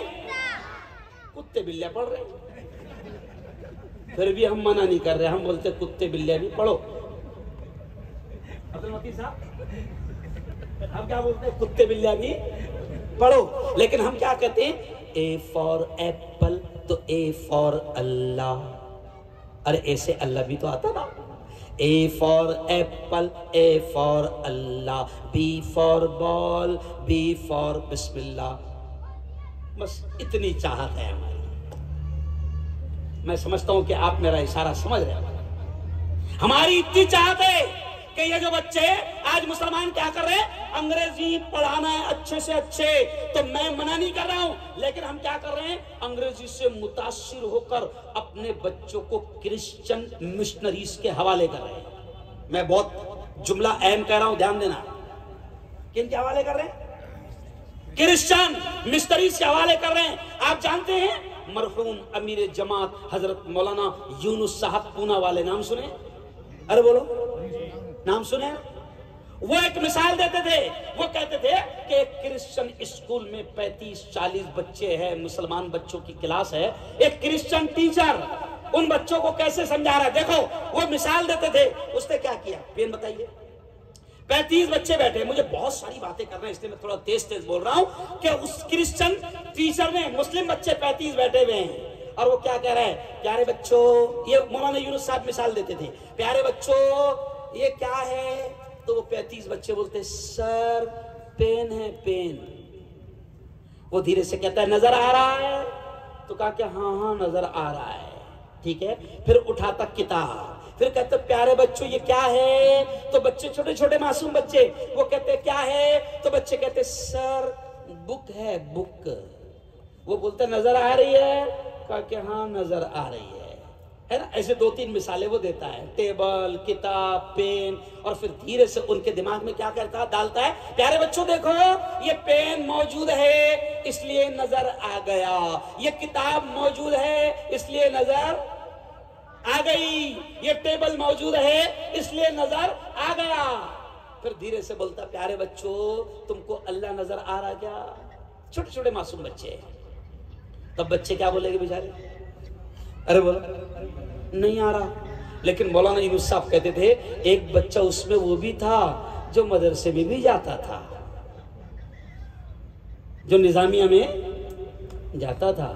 कुत्ते बिल्लियां पढ़ रहे हैं, फिर भी हम मना नहीं कर रहे, हम बोलते कुत्ते बिल्लियां भी पढ़ो। अब्दुल मतीन साहब, हम क्या बोलते हैं? कुत्ते बिल्लियां भी पढ़ो। लेकिन हम क्या कहते हैं? ए फॉर एप्पल, तो ए फॉर अल्लाह। अरे ऐसे अल्लाह भी तो आता था। A for apple, A for Allah. B for ball, B for बिस्मिल्लाह। बस इतनी चाहत है हमारी। मैं समझता हूं कि आप मेरा इशारा समझ रहे हो। हमारी इतनी चाहत है कि ये जो बच्चे आज मुसलमान क्या कर रहे हैं, अंग्रेजी पढ़ाना है अच्छे से अच्छे, तो मैं मना नहीं कर रहा हूं, लेकिन हम क्या कर रहे हैं? अंग्रेजी से मुतासिर होकर अपने बच्चों को क्रिश्चियन मिशनरीज के हवाले कर रहे हैं। मैं बहुत जुमला अहम कह रहा हूं, ध्यान देना। किन के हवाले कर रहे हैं? क्रिश्चियन मिशनरीज के हवाले कर रहे हैं। आप जानते हैं मरहूम अमीर जमात हजरत मौलाना यूनुस साहब पूना वाले, नाम सुने? अरे बोलो, नाम सुने? वो एक मिसाल देते थे। वो कहते थे कि एक क्रिश्चियन स्कूल में 35-40 बच्चे हैं, मुसलमान बच्चों की क्लास है। एक क्रिश्चियन टीचर उन बच्चों को कैसे समझा रहा है, देखो वो मिसाल देते थे। उसने क्या किया, पेन बताइए। 35 बच्चे बैठे, मुझे बहुत सारी बातें करना है इसलिए मैं थोड़ा तेज तेज बोल रहा हूं कि उस क्रिश्चियन टीचर ने, मुस्लिम बच्चे 35 बैठे हुए हैं, और वो क्या कह रहा है? प्यारे बच्चों, ये मौलाना यूनुस साहब मिसाल देते थे, प्यारे बच्चों ये क्या है? तो वो 35 बच्चे बोलते, सर पेन है, पेन। वो धीरे से कहता है, नजर आ रहा है? तो कहा कि हाँ हाँ नजर आ रहा है, ठीक है। फिर उठाता किताब, फिर कहते प्यारे बच्चों ये क्या है? तो बच्चे छोटे छोटे मासूम बच्चे वो कहते क्या है? तो बच्चे कहते सर बुक है, बुक। वो बोलते नजर आ रही है? कहा कि हाँ नजर आ रही है ना। ऐसे 2-3 मिसालें वो देता है, टेबल, किताब, पेन, और फिर धीरे से उनके दिमाग में क्या करता डालता है, प्यारे बच्चों देखो ये पेन मौजूद है इसलिए नजर आ गया, ये किताब मौजूद है इसलिए नजर आ गई, ये टेबल मौजूद है इसलिए नजर आ गया। फिर धीरे से बोलता, प्यारे बच्चों तुमको अल्लाह नजर आ रहा क्या? छोटे छोटे मासूम बच्चे। तब बच्चे क्या बोलेंगे बेचारे? अरे बोलो नहीं आ रहा। लेकिन मौलाना यूनुस साहब कहते थे एक बच्चा उसमें वो भी था जो मदरसे में भी जाता था, जो निजामिया में जाता था,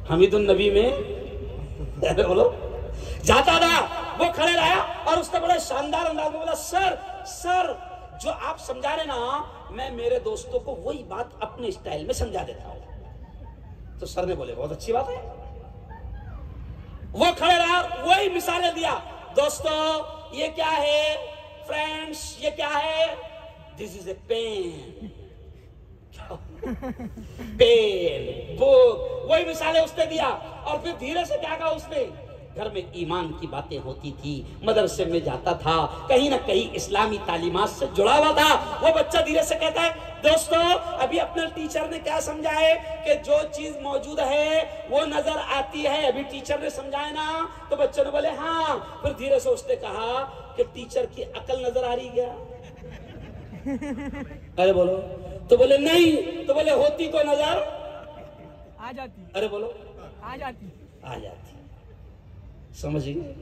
हमीदुन नबी में अरे बोलो जाता था। वो खड़े रहा और उसने बड़े शानदार अंदाज में बोला, सर सर जो आप समझा रहे ना, मैं मेरे दोस्तों को वही बात अपने स्टाइल में समझा देता हूं। तो सर ने बोले बहुत अच्छी बात है। वो खड़े रहा, वही मिसालें दिया, दोस्तों ये क्या है, फ्रेंड्स ये क्या है, this is a pen, pen, book, वही मिसालें उसने दिया। और फिर धीरे से क्या कहा उसने, घर में ईमान की बातें होती थी, मदरसे में जाता था, कहीं ना कहीं इस्लामी तालीमात से जुड़ा हुआ था। वो बच्चा धीरे से कहता है, दोस्तों अभी अपने टीचर ने क्या समझाए कि जो चीज मौजूद है वो नजर आती है, अभी टीचर ने समझाया ना। तो बच्चे ने बोले हाँ। फिर धीरे से उसने कहा कि टीचर की अकल नजर आ रही क्या? अरे बोलो। तो बोले नहीं। तो बोले होती तो नजर आ जाती। अरे बोलो आ जाती। आ जाती। समझिए,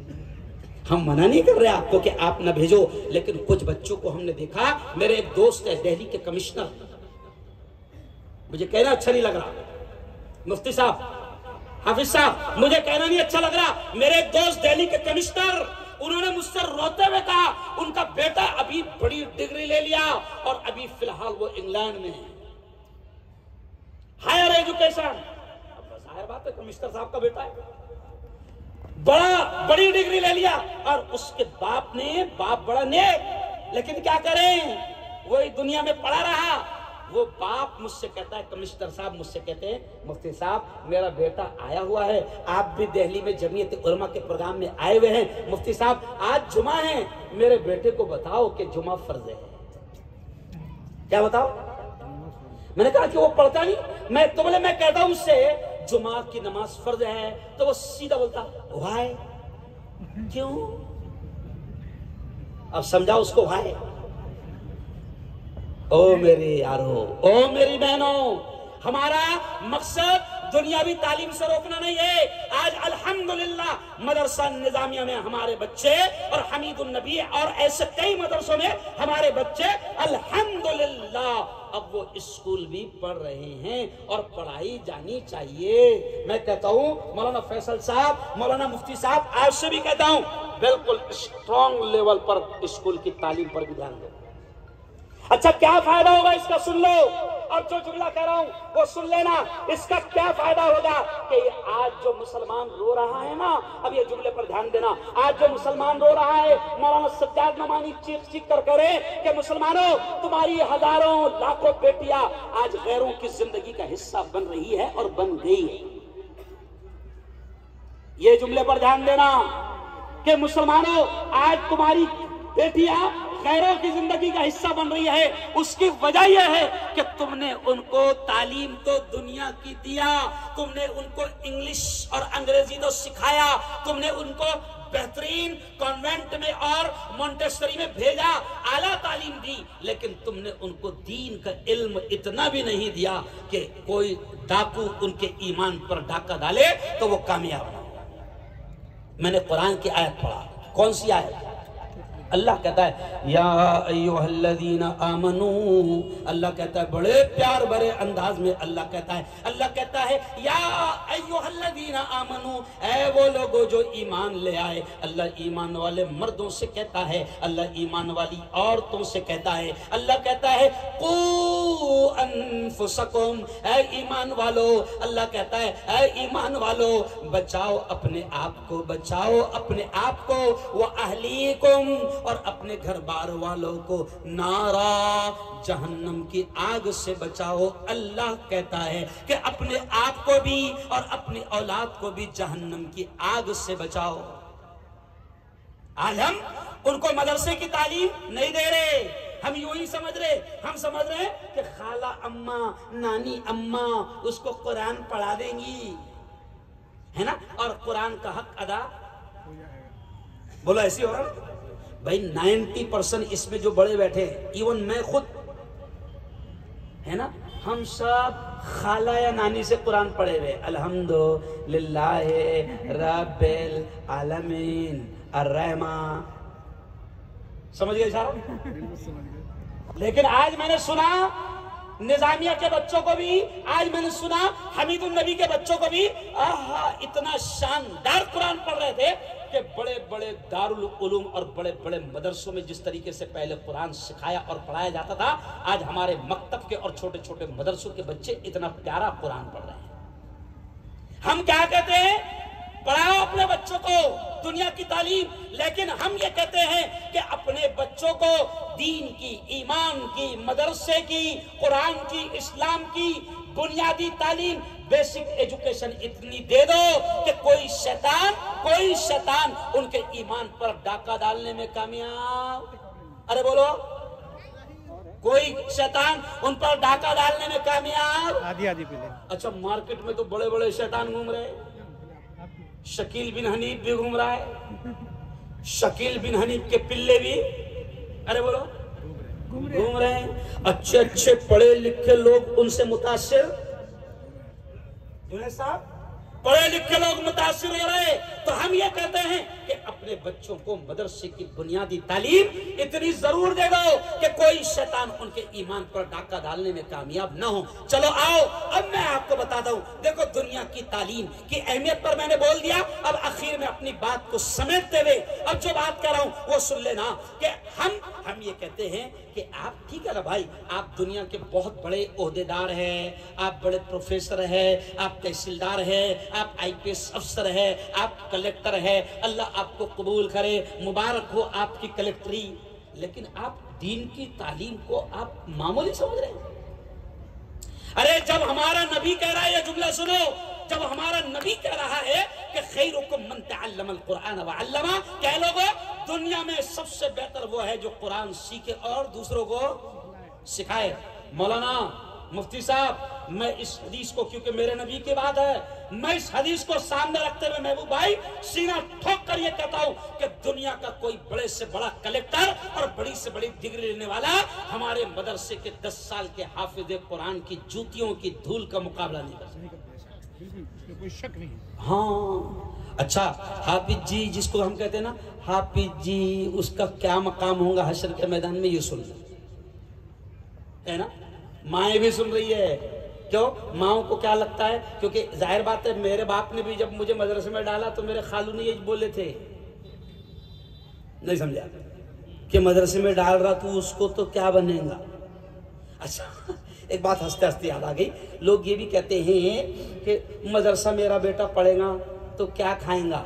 हम मना नहीं कर रहे आपको कि आप ना भेजो, लेकिन कुछ बच्चों को हमने देखा। मेरे एक दोस्त है दिल्ली के कमिश्नर, मुझे कहना अच्छा नहीं लग रहा, मुफ्ती साहब, हाफिज साहब, मुझे कहना नहीं अच्छा लग रहा। मेरे एक दोस्त दिल्ली के कमिश्नर, उन्होंने मुझसे रोते हुए कहा उनका बेटा अभी बड़ी डिग्री ले लिया और अभी फिलहाल वो इंग्लैंड में है, हायर एजुकेशन। जाहिर बात है कमिश्नर साहब का बेटा है, बड़ी डिग्री ले लिया। और उसके बाप बड़ा नेक, लेकिन क्या करें, वो दुनिया में पड़ा रहा। वो बाप मुझसे कहता है, कमिश्नर साहब मुझसे कहते हैं, मुफ्ती साहब मेरा बेटा आया हुआ है, आप भी दिल्ली में जमीयत उलमा के प्रोग्राम में आए हुए हैं, मुफ्ती साहब आज जुमा है, मेरे बेटे को बताओ कि जुमा फर्ज है। क्या बताओ? मैंने कहा कि वो पढ़ता नहीं। मैं तो बोले, मैं कहता हूं उससे जुमा की नमाज फर्ज है, तो वो सीधा बोलता वाई, क्यों? अब समझाओ उसको वाई। ओ मेरे यारो, ओ मेरी बहनों, हमारा मकसद दुनियावी तालीम से रोकना नहीं है। आज अल्हम्दुलिल्लाह मदरसा निजामिया में हमारे बच्चे और हमीदुन नबी और ऐसे कई मदरसों में हमारे बच्चे अल्हम्दुलिल्लाह अब वो स्कूल भी पढ़ रहे हैं और पढ़ाई जानी चाहिए। मैं कहता हूँ मौलाना फैसल साहब, मौलाना मुफ्ती साहब, आपसे भी कहता हूँ बिल्कुल स्ट्रॉन्ग लेवल पर स्कूल की तालीम पर भी ध्यान दो। अच्छा क्या फायदा होगा इसका सुन लो, और जो जुमला कह रहा हूं वो सुन लेना। इसका क्या फायदा होगा कि आज जो मुसलमान रो रहा है ना, अब ये जुमले पर ध्यान देना, आज जो मुसलमान रो रहा है, मौलाना सज्जाद नमानी चीख चीख कर करे कि मुसलमानों तुम्हारी हजारों लाखों बेटियां आज गैरों की जिंदगी का हिस्सा बन रही है और बन गई है। ये जुमले पर ध्यान देना कि मुसलमानों आज तुम्हारी बेटियां गैरों की जिंदगी का हिस्सा बन रही है। उसकी वजह यह है कि तुमने उनको तालीम तो दुनिया की दिया, तुमने उनको इंग्लिश और अंग्रेजी तो सिखाया, तुमने उनको बेहतरीन कॉन्वेंट में और मॉन्टेसरी में भेजा, आला तालीम दी, लेकिन तुमने उनको दीन का इल्म इतना भी नहीं दिया कि कोई डाकू उनके ईमान पर डाका डाले तो वो कामयाब ना। मैंने कुरान की आयत पढ़ा, कौन सी आयत? अल्लाह कहता है या अय्युहल्लज़ीना आमनू, अल्लाह कहता है बड़े प्यार भरे अंदाज में अल्लाह कहता है या अय्युहल्लज़ीना आमनू, ऐ वो लोगों जो ईमान ले आए। अल्लाह ईमान वाले मर्दों से कहता है, अल्लाह ईमान वाली औरतों से कहता है। अल्लाह कहता है कू अनफुसकुम, ऐ ईमान वालो, अल्लाह कहता है ऐ ईमान वालो बचाओ अपने आप को, बचाओ अपने आप को, वो अहलीकुम, और अपने घर बार वालों को नारा, जहन्नम की आग से बचाओ। अल्लाह कहता है कि अपने आप को भी और अपनी औलाद को भी जहन्नम की आग से बचाओ। आज हम उनको मदरसे की तालीम नहीं दे रहे, हम यूं ही समझ रहे, हम समझ रहे कि खाला अम्मा, नानी अम्मा उसको कुरान पढ़ा देंगी, है ना, और कुरान का हक अदा। बोलो ऐसी हो रहा भाई। 90% इसमें जो बड़े बैठे, इवन मैं खुद, है ना, हम सब खाला या नानी से कुरान पढ़े हुए। अल्हम्दुलिल्लाह रब्बिल आलमीन अर्रहमान, समझ गए साहब? लेकिन आज मैंने सुना निजामिया के बच्चों को भी, आज मैंने सुना हमीदुन नबी के बच्चों को भी, आहा इतना शानदार कुरान पढ़ रहे थे कि बड़े बड़े दारुल उलूम और बड़े बड़े मदरसों में जिस तरीके से पहले कुरान सिखाया और पढ़ाया जाता था, आज हमारे मकतब के और छोटे छोटे मदरसों के बच्चे इतना प्यारा कुरान पढ़ रहे हैं। हम क्या कहते हैं? पढ़ाओ अपने बच्चों को दुनिया की तालीम, लेकिन हम ये कहते हैं कि अपने बच्चों को दीन की, ईमान की, मदरसे की, कुरान की, इस्लाम की बुनियादी तालीम, बेसिक एजुकेशन इतनी दे दो कि कोई शैतान उनके ईमान पर डाका डालने में कामयाब, अरे बोलो, कोई शैतान उन पर डाका डालने में कामयाब। आधी पीले। अच्छा, मार्केट में तो बड़े बड़े शैतान घूम रहे, शकील बिन हनीफ भी घूम रहा है, शकील बिन हनीफ के पिल्ले भी, अरे बोलो, घूम रहे हैं। अच्छे अच्छे पढ़े लिखे लोग उनसे मुतासिर, साहब पढ़े लिखे लोग मुतासिर हो रहे। तो हम ये कहते हैं कि अपने बच्चों को मदरसे की बुनियादी तालीम इतनी जरूर दे दो कि कोई शैतान उनके ईमान पर डाका डालने में कामयाब न हो। चलो आओ, अब मैं आपको बताता हूं। देखो, दुनिया की तालीम की अहमियत पर मैंने बोल दिया। अब आखिर में अपनी बात को समेटते हुए अब जो बात कर रहा हूं वो सुन लेना कि हम ये कहते हैं कि आप, ठीक है ना भाई, आप दुनिया के बहुत बड़े ओहदेदार हैं, आप बड़े प्रोफेसर हैं, आप तहसीलदार हैं, आप आईपीएस अफसर हैं, आप कलेक्टर हैं, अल्लाह आपको कबूल करे, मुबारक हो आपकी कलेक्टरी। लेकिन आप दीन की तालीम को आप मामूली समझ रहे हैं। अरे जब हमारा नबी कह रहा है, ये जुमला सुनो, जब हमारा नबी कह रहा है कि खैरुकुम मन तअल्लमल कुरान व अल्लमा, क्या लोगों, दुनिया में सबसे बेहतर वो है जो कुरान सीखे और दूसरों को सिखाए। मौलाना, मुफ्ती साहब, मैं इस हदीस को, क्योंकि मेरे नबी की बात है, मैं इस हदीस को सामने रखते हुए महबूब भाई सीना ठोक कर ये कहता हूं कि दुनिया का कोई बड़े से बड़ा कलेक्टर और बड़ी से बड़ी डिग्री लेने वाला हमारे मदरसे के 10 साल के हाफिज कुरान की जूतियों की धूल का मुकाबला नहीं कर सकता, कोई शक नहीं। हाँ, अच्छा, हाफिज जी जिसको हम कहते हैं ना, हाफिज जी, उसका क्या मकाम होगा हशर के मैदान में, ये सुन है ना। माएँ भी सुन रही है, क्यों, माओ को क्या लगता है, क्योंकि जाहिर बात है मेरे बाप ने भी जब मुझे मदरसे में डाला तो मेरे खालू ने यही बोले थे, नहीं समझा, कि मदरसे में डाल रहा तू उसको तो क्या बनेगा। अच्छा, एक बात हंसते हंसते याद आ गई। लोग ये भी कहते हैं कि मदरसा मेरा बेटा पढ़ेगा तो क्या खाएगा,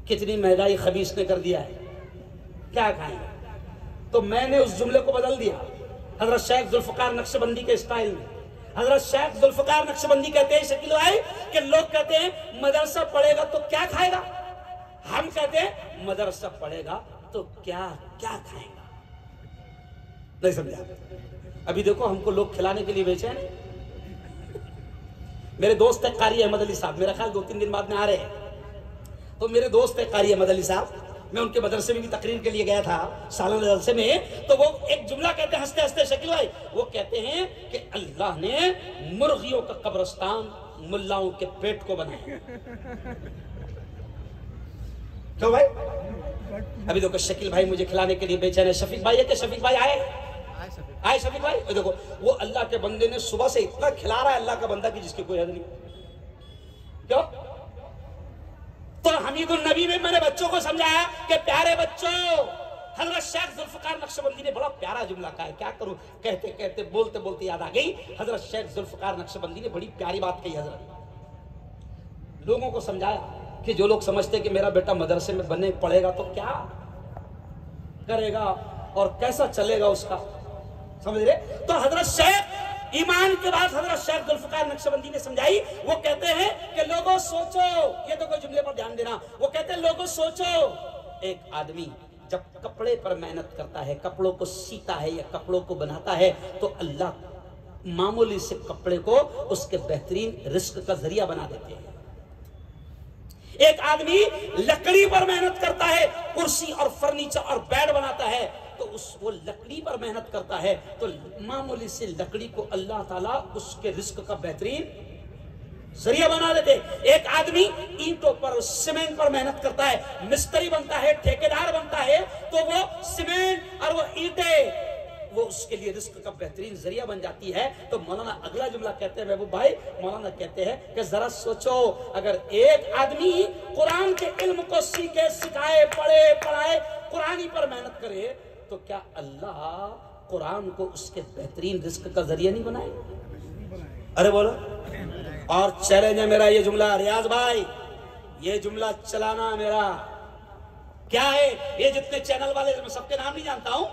कितनी महंगाई खबीस ने कर दिया है, क्या खाएगा। तो मैंने उस जुमले को बदल दिया हजरत शेख जुल्फकार नक्शबंदी के स्टाइल में। हजरत शेख जुल्फकार नक्शबंदी कहते हैं, शकील भाई, कि लोग कहते हैं मदरसा पढ़ेगा तो क्या खाएगा, हम कहते हैं मदरसा पढ़ेगा तो क्या क्या खाएगा। नहीं समझा। अभी देखो, हमको लोग खिलाने के लिए बेचे हैं। मेरे दोस्त है कारी अहमद अली साहब, मेरा ख्याल 2-3 दिन बाद में आ रहे हैं। तो मेरे दोस्त है कारी अहमद अली साहब, मैं उनके मदरसे में भी तकरीर के लिए गया था, सालाना जलसे में। तो वो एक जुमला कहते हैं हंसते हंसते, शकील भाई, वो कहते हैं कि अल्लाह ने मुर्गियों का कब्रिस्तान मुल्लाओं के पेट को बनाया। क्यों भाई? अभी देखो, शकील भाई मुझे खिलाने के लिए बेचैन है। शफीक भाई है कि शफीक भाई आए शफीक भाई, देखो वो अल्लाह के बंदे ने सुबह से इतना खिला रहा है अल्लाह का बंदा की जिसकी कोई हद नहीं। क्यों? तो हमीदुल नबी में मैंने बच्चों को समझाया कि प्यारे बच्चों, हजरत शेख जुल्फकार नक्शबंदी ने बड़ा प्यारा जुमला कहा है, क्या करूं, कहते कहते बोलते बोलते याद आ गई। हजरत शेख जुल्फकार नक्शबंदी ने बड़ी प्यारी बात कही। हजरत लोगों को समझाया कि जो लोग समझते कि मेरा बेटा मदरसे में बने पढ़ेगा तो क्या करेगा और कैसा चलेगा उसका, समझ रहे। तो हजरत शेख ईमान के बाद हजरत शेख जुल्फकार नक्शबंदी ने समझाई। वो कहते हैं कि लोगों सोचो, ये तो कोई जुमले पर ध्यान देना, वो कहते हैं लोगों सोचो, एक आदमी जब कपड़े पर मेहनत करता है, कपड़ों को सीता है या कपड़ों को बनाता है, तो अल्लाह मामूली से कपड़े को उसके बेहतरीन रिस्क का जरिया बना देते हैं। एक आदमी लकड़ी पर मेहनत करता है, कुर्सी और फर्नीचर और बेड बनाता है, तो वो लकड़ी पर मेहनत करता है तो मामूली से लकड़ी को अल्लाह ताला उसके रिस्क का बेहतरीन जरिया बना देते। एक आदमी ईंटों पर सीमेंट पर मेहनत करता है, मिस्त्री बनता है, ठेकेदार बनता है, तो वो सीमेंट और वो ईंटें वो उसके लिए रिस्क का बेहतरीन जरिया बन जाती है। तो मौलाना अगला जुमला कहते हैं महबूब भाई, मौलाना कहते हैं कि जरा सोचो, अगर एक आदमी कुरान के इल्म को सीखे, सिखाए, पढ़े, पढ़ाए, कुरानी पर मेहनत करे, तो क्या अल्लाह कुरान को उसके बेहतरीन रिस्क का जरिया नहीं बनाए? अरे बोलो। और चैलेंज है मेरा ये जुमला, रियाज भाई, ये जुमला चलाना मेरा क्या है। ये जितने चैनल वाले, मैं सबके नाम नहीं जानता हूं,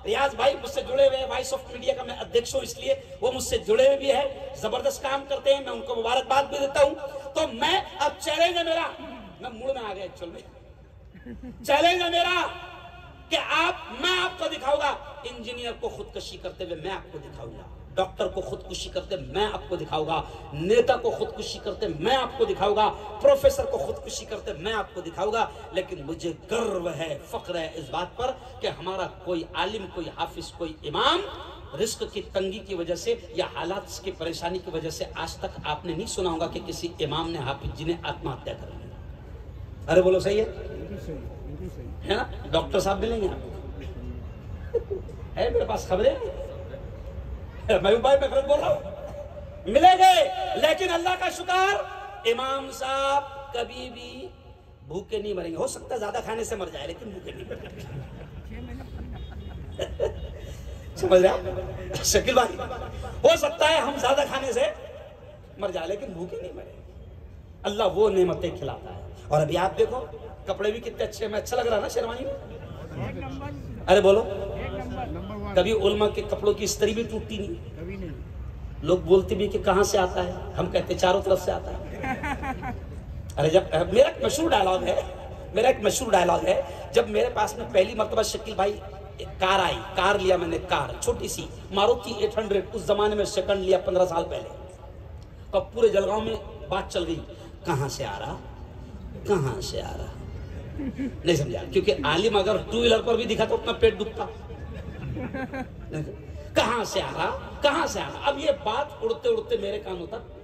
रियाज भाई मुझसे जुड़े हुए हैं, वॉइस ऑफ मीडिया का मैं अध्यक्ष हूं, इसलिए वो मुझसे जुड़े हुए भी है, जबरदस्त काम करते हैं, मैं उनको मुबारकबाद भी देता हूं। तो मैं अब चैलेंज है मेरा, मैं मूड में आ गया एक्चुअल में, चैलेंज है मेरा कि मैं आपको दिखाऊंगा, इंजीनियर को खुदकुशी करते हुए मैं आपको दिखाऊंगा, डॉक्टर को खुदकुशी करते मैं आपको दिखाऊंगा, नेता को खुदकुशी करते मैं आपको दिखाऊंगा, प्रोफेसर को खुदकुशी करते मैं आपको दिखाऊंगा। लेकिन मुझे गर्व है, फख्र है इस बात पर कि हमारा कोई आलिम, कोई हाफिज, कोई इमाम रिस्क की तंगी की वजह से या हालात की परेशानी की वजह से आज तक आपने नहीं सुना होगा कि किसी इमाम ने, हाफिज जी ने आत्महत्या कर ली। अरे बोलो सही है ना? डॉक्टर साहब मिलेंगे आपको, है मेरे पास खबरें, महबूब भाई मैं गलत बोल रहा हूं, मिलेंगे। लेकिन अल्लाह का शुक्र, इमाम साहब कभी भी भूखे नहीं मरेंगे। हो सकता है ज्यादा खाने से मर जाए, लेकिन भूखे नहीं मरेंगे। समझ रहे शकील भाई? हो सकता है हम ज्यादा खाने से मर जाए, लेकिन भूखे नहीं मरेंगे। अल्लाह वो नेमतें खिलाता है। और अभी आप देखो कपड़े भी कितने अच्छे, मैं अच्छा लग रहा ना शेरवानी में? अरे बोलो, कभी उल्मा के कपड़ों की इस्त्री भी टूटती नहीं, कभी नहीं। लोग बोलते भी कि कहां से आता है, हम कहते चारों तरफ से आता है। अरे जब मेरा एक मशहूर डायलॉग है, जब मेरे पास में पहली मर्तबा शकील भाई कार आई, कार लिया मैंने, कार छोटी सी मारुति 800, उस जमाने में सेकंड लिया 15 साल पहले, तो पूरे जलगांव में बात चल गई, कहां से आ रहा, कहां से आ रहा, नहीं समझा, क्योंकि आलिम अगर टू व्हीलर पर भी दिखा तो अपना पेट दुखता, कहां से आ रहा, कहां से आ रहा। अब ये बात उड़ते उड़ते मेरे कानों तक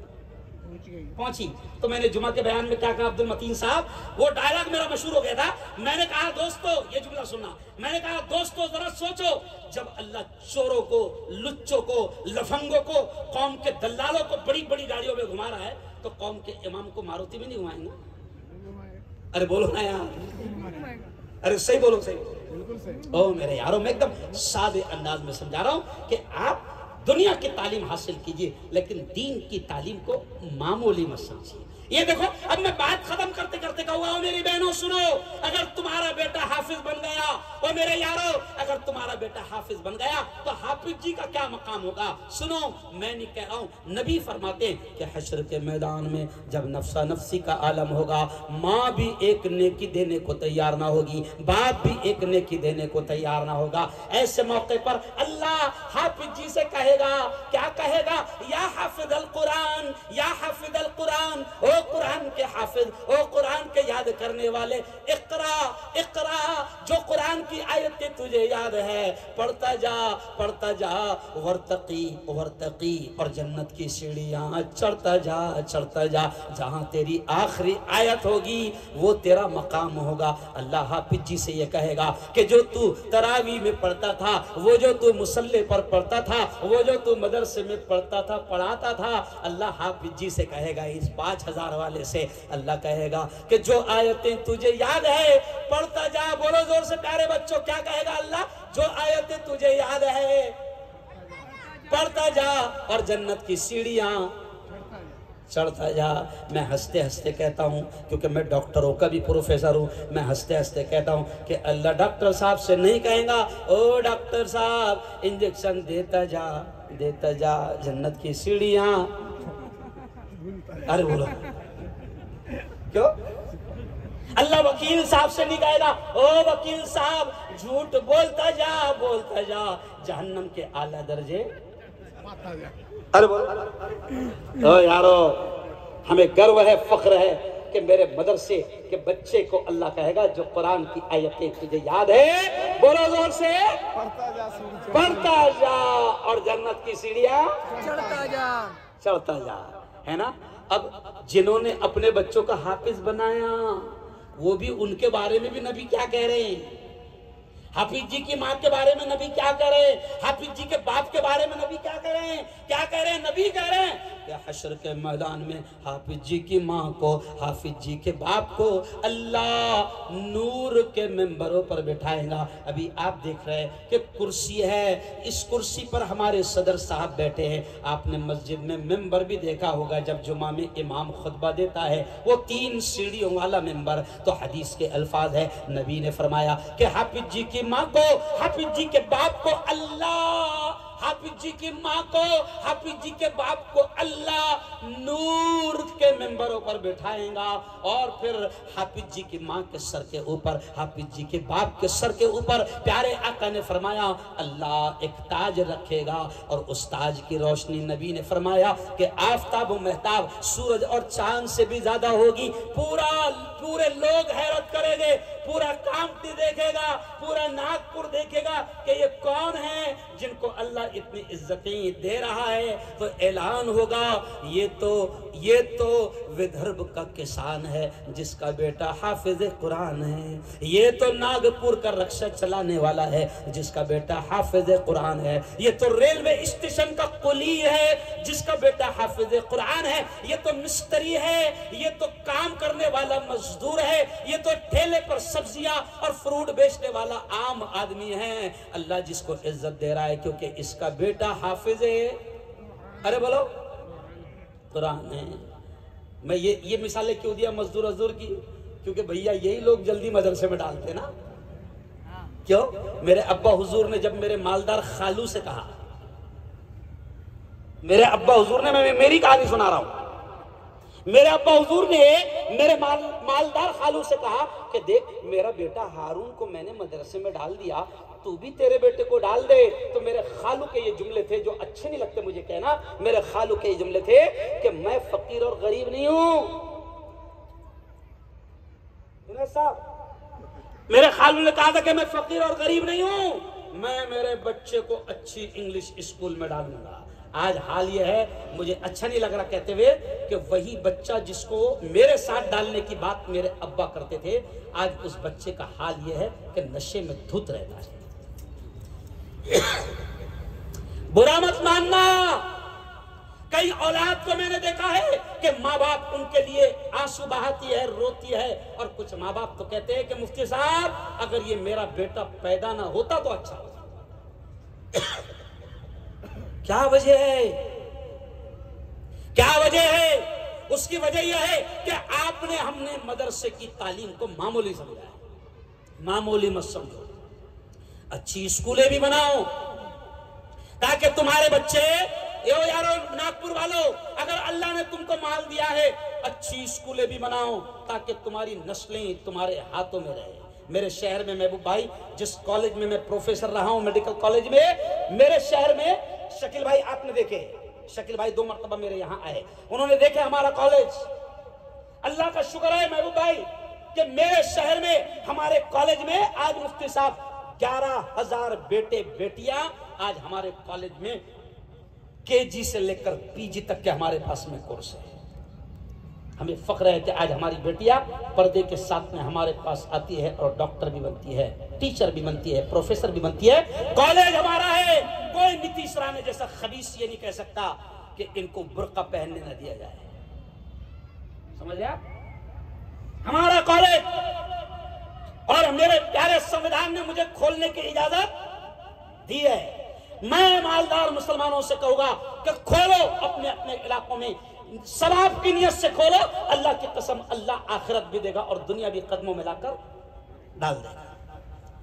पहुंची, तो मैंने जुमा के बयान में क्या कहा अब्दुल मतीन साहब, वो डायलॉग मेरा मशहूर हो गया था। मैंने कहा दोस्तों, ये जुमला सुनना, मैंने कहा दोस्तों जरा सोचो, जब अल्लाह चोरों को, लुच्चों को, लफंगों को, कौम के दल्लालों को बड़ी बड़ी गाड़ियों में घुमा रहा है, तो कौम के इमाम को मारुति में नहीं घुमाएंगे? अरे बोलो ना यार, अरे सही बोलो, सही बिल्कुल सही। ओ मेरे यारों, मैं एकदम सादे अंदाज में समझा रहा हूं कि आप दुनिया की तालीम हासिल कीजिए, लेकिन दीन की तालीम को मामूली मत समझिए। ये देखो, अब मैं बात खत्म करते करते कहूंगा, ओ मेरी बहनों सुनो, अगर तुम्हारा बेटा हाफिज बन गया, ओ मेरे यारों, अगर तुम्हारा बेटा हाफिज बन गया तो हाफिज जी का क्या मकाम होगा? सुनो, मैं नहीं कह रहा हूं, नबी फरमाते हैं कि हश्र के मैदान में जब नफ्सा नफ्सी का आलम होगा, माँ भी एक नेकी देने को तैयार ना होगी, बाप भी एक नेकी देने को तैयार ना होगा। ऐसे मौके पर अल्लाह हाफिज जी से कहेगा, क्या कहेगा? या हाफिज अल कुरान, या हाफिज अल कुरान, ओ कुरान के हाफिज, ओ कुरान के याद करने वाले, इकरा इकरा, जो कुरान की आयतें तुझे याद है पढ़ता जा, वर्तकी वर्तकी, और जन्नत की सीढ़ियां चढ़ता जा, जहां तेरी आखिरी आयत होगी वो तेरा मकाम होगा। अल्लाह हाफिज जी से ये कहेगा कि जो तू तरावी में पढ़ता था, वो जो तू मुसल्ले पर पढ़ता था, वो जो तू मदरसे में पढ़ता था, पढ़ाता था, अल्लाह हाफिज जी से कहेगा, इस 5000 वाले से अल्लाह कहेगा कि जो आयतें तुझे याद है पढ़ता जा। बोलो जोर से प्यारे बच्चों, क्या कहेगा अल्लाह? जो आयतें तुझे याद है पढ़ता जा, और जन्नत की सीढ़ियां चढ़ता जा। मैं हंसते हंसते कहता हूं, क्योंकि मैं डॉक्टरों का भी प्रोफेसर हूं, मैं हंसते हंसते कहता हूं कि अल्लाह डॉक्टर साहब से नहीं कहेगा, ओ डॉक्टर साहब इंजेक्शन देता जा, जन्नत की सीढ़ियां। अरे बोलो क्यों? अल्लाह वकील साहब से नहीं कहेगा, ओ वकील साहब झूठ बोलता जा, जहन्नम के आला दर्जे। अरे बोलो, ओ यारो, हमें गर्व है, फख्र है कि मेरे मदरसे के बच्चे को अल्लाह कहेगा, जो कुरान की आयतें तुझे याद है, बोलो जोर से, पढ़ता जा, और जन्नत की सीढ़ियां चढ़ता जा, है ना? अब जिन्होंने अपने बच्चों का हाफिज बनाया, वो भी, उनके बारे में भी नबी क्या कह रहे हैं? हाफिज जी की माँ के बारे में नबी क्या कह रहे हैं? हाफिज जी के बाप के बारे में नबी क्या कह रहे हैं? क्या कह रहे हैं? नबी कह रहे हैं कि हश्र के मैदान में हाफिज जी की माँ को, हाफिज जी के बाप को अल्लाह नूर के मेंबरों पर बैठाएगा। अभी आप देख रहे हैं कि कुर्सी है, इस कुर्सी पर हमारे सदर साहब बैठे हैं। आपने मस्जिद में मेंबर भी देखा होगा, जब जुमा में इमाम खुतबा देता है वो 3 सीढ़ियों वाला मेंबर। तो हदीस के अल्फाज है, नबी ने फरमाया कि हाफिज जी की माँ को, हाफिज जी के बाप को अल्लाह, हाफिज जी की माँ को, हाफिज जी के बाप को अल्लाह नूर के मेंबरों पर बैठाएगा। और फिर हाफिज जी की माँ के सर के ऊपर, हाफिज जी के बाप के सर के ऊपर प्यारे आका ने फरमाया अल्लाह एक ताज रखेगा। और उस ताज की रोशनी नबी ने फरमाया कि आफताब व महताब, सूरज और चांद से भी ज्यादा होगी। पूरे लोग हैरत करेंगे, पूरा कामती देखेगा, पूरा नागपुर देखेगा कि ये कौन है जिनको अल्लाह इतनी इज्जतें दे रहा है। तो ऐलान होगा ये तो विदर्भ का किसान है जिसका बेटा हाफिज कुरान है, ये तो नागपुर का रक्षा चलाने वाला है जिसका बेटा हाफिज कुरान है, ये तो रेलवे स्टेशन का कुली है जिसका बेटा हाफिज कुरान है, ये तो मिस्त्री है, ये तो काम करने वाला मजदूर है, ये तो ठेले पर सब्जियां और फ्रूट बेचने वाला आम आदमी है। अल्लाह जिसको इज्जत दे रहा है क्योंकि इसका बेटा हाफिज है, अरे बोलो कुरान है। मैं ये मिसालें क्यों दिया मजदूर अजदूर की, क्योंकि भैया यही लोग जल्दी मदरसे में डालते ना। क्यों? मेरे अब्बा हुजूर ने जब मेरे मालदार खालू से कहा, मेरे अब्बा हुजूर ने, मैं मेरी कहानी सुना रहा हूं, मेरे अब्बा हुजूर ने मेरे मालदार खालू से कहा कि देख मेरा बेटा हारून को मैंने मदरसे में डाल दिया, तू भी तेरे बेटे को डाल दे। तो मेरे खालू के ये जुमले थे जो अच्छे नहीं लगते मुझे कहना, मेरे खालू के ये जुमले थे कि मैं फकीर और गरीब नहीं हूं। साहब मेरे खालू ने कहा था कि मैं फकीर और गरीब नहीं हूं, मैं मेरे बच्चे को अच्छी इंग्लिश स्कूल में डालूंगा। आज हाल यह है, मुझे अच्छा नहीं लग रहा कहते हुए कि वही बच्चा जिसको मेरे साथ डालने की बात मेरे अब्बा करते थे, आज उस बच्चे का हाल यह है कि नशे में धुत रहता है। बुरा मत मानना, कई औलाद को मैंने देखा है कि माँ बाप उनके लिए आंसू बहाती है, रोती है, और कुछ माँ बाप तो कहते हैं कि मुफ्ती साहब अगर ये मेरा बेटा पैदा ना होता तो अच्छा होता। क्या वजह है? क्या वजह है? उसकी वजह यह है कि हमने मदरसे की तालीम को मामूली समझा है। मामूली मत समझो, अच्छी स्कूलें भी बनाओ ताकि तुम्हारे बच्चे, यारो नागपुर वालों, अगर अल्लाह ने तुमको माल दिया है अच्छी स्कूलें भी बनाओ ताकि तुम्हारी नस्लें तुम्हारे हाथों में रहे। मेरे शहर में महबूब भाई, जिस कॉलेज में मैं प्रोफेसर रहा हूं, मेडिकल कॉलेज में, मेरे शहर में शकील भाई आपने देखे, शकील भाई 2 मरतबा मेरे यहाँ आए, उन्होंने देखे हमारा कॉलेज। अल्लाह का शुक्र है महबूब भाई कि मेरे शहर में हमारे कॉलेज में आज मुफ्ती साहब 11,000 बेटे बेटियां आज हमारे कॉलेज में केजी से लेकर पीजी तक के हमारे पास में कोर्स है। हमें फख्र है कि आज हमारी बेटियां पर्दे के साथ में हमारे पास आती है और डॉक्टर भी बनती है, टीचर भी बनती है, प्रोफेसर भी बनती है। कॉलेज हमारा है। कोई नीतीश राणे जैसा खबीस ये नहीं कह सकता कि इनको बुर्का पहनने न दिया जाए। समझ गया? हमारा कॉलेज, और मेरे प्यारे संविधान ने मुझे खोलने की इजाजत दी है। मैं मालदार मुसलमानों से कहूंगा कि खोलो अपने अपने इलाकों में, सवाब की नियत से खोलो। अल्लाह की कसम, अल्लाह आखिरत भी देगा और दुनिया भी कदमों में लाकर डाल देगा।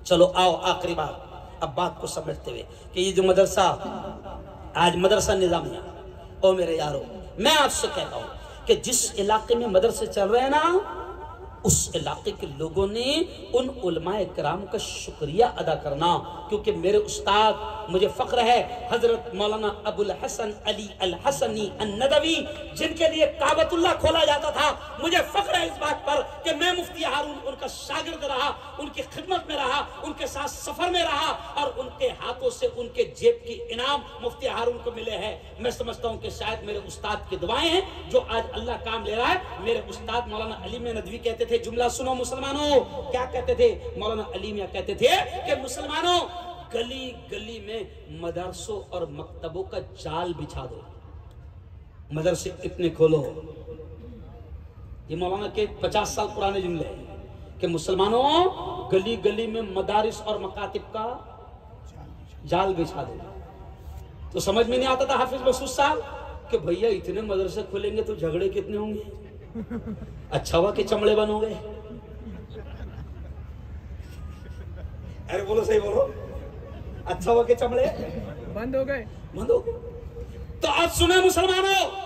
चलो आओ आखिरी बात, अब बात को समेटते हुए कि ये जो मदरसा, आज मदरसा निजामिया, ओ मेरे यारो, मैं आपसे कहता हूं कि जिस इलाके में मदरसे चल रहे हैं ना, उस इलाके के लोगों ने उन उलमाए किराम का शुक्रिया अदा करना, क्योंकि मेरे उस्ताद, मुझे फख्र है, हजरत मौलाना अबुल हसन अली अल हसनी अन-नदवी, जिनके लिए काबतुल्लाह खोला जाता था, मुझे फख्र है इस बात पर कि मैं मुफ्ती हारून उनका शागिर्द रहा, उनकी खिदमत में रहा, उनके साथ सफर में रहा, और उनके हाथों से उनके जेब की इनाम मुफ्ती हारून को मिले हैं। मैं समझता हूं कि शायद मेरे उस्ताद की दुआएं हैं जो आज अल्लाह काम ले रहा है। मेरे उस्ताद मौलाना अली मियां नदवी कहते थे, जुमला सुनो मुसलमानों, क्या कहते थे मौलाना अली मियां? कहते थे कि मुसलमानों, गली गली में मदरसों और मकतबों का जाल बिछा दो। मदरसे इतने खोलो। ये मौलाना के 50 साल पुराने जुमले हैं कि मुसलमानों गली गली में मदारिस और मकातिब का जाल बिछा दो। तो समझ में नहीं आता था हाफिज मसूद साहब कि भैया इतने मदरसे खुलेंगे तो झगड़े कितने होंगे, अच्छा हुआ कि चमड़े बन हो गए। अरे बोलो, सही बोलो, अच्छा हुआ कि चमड़े बंद हो गए। तो आप सुने मुसलमानों,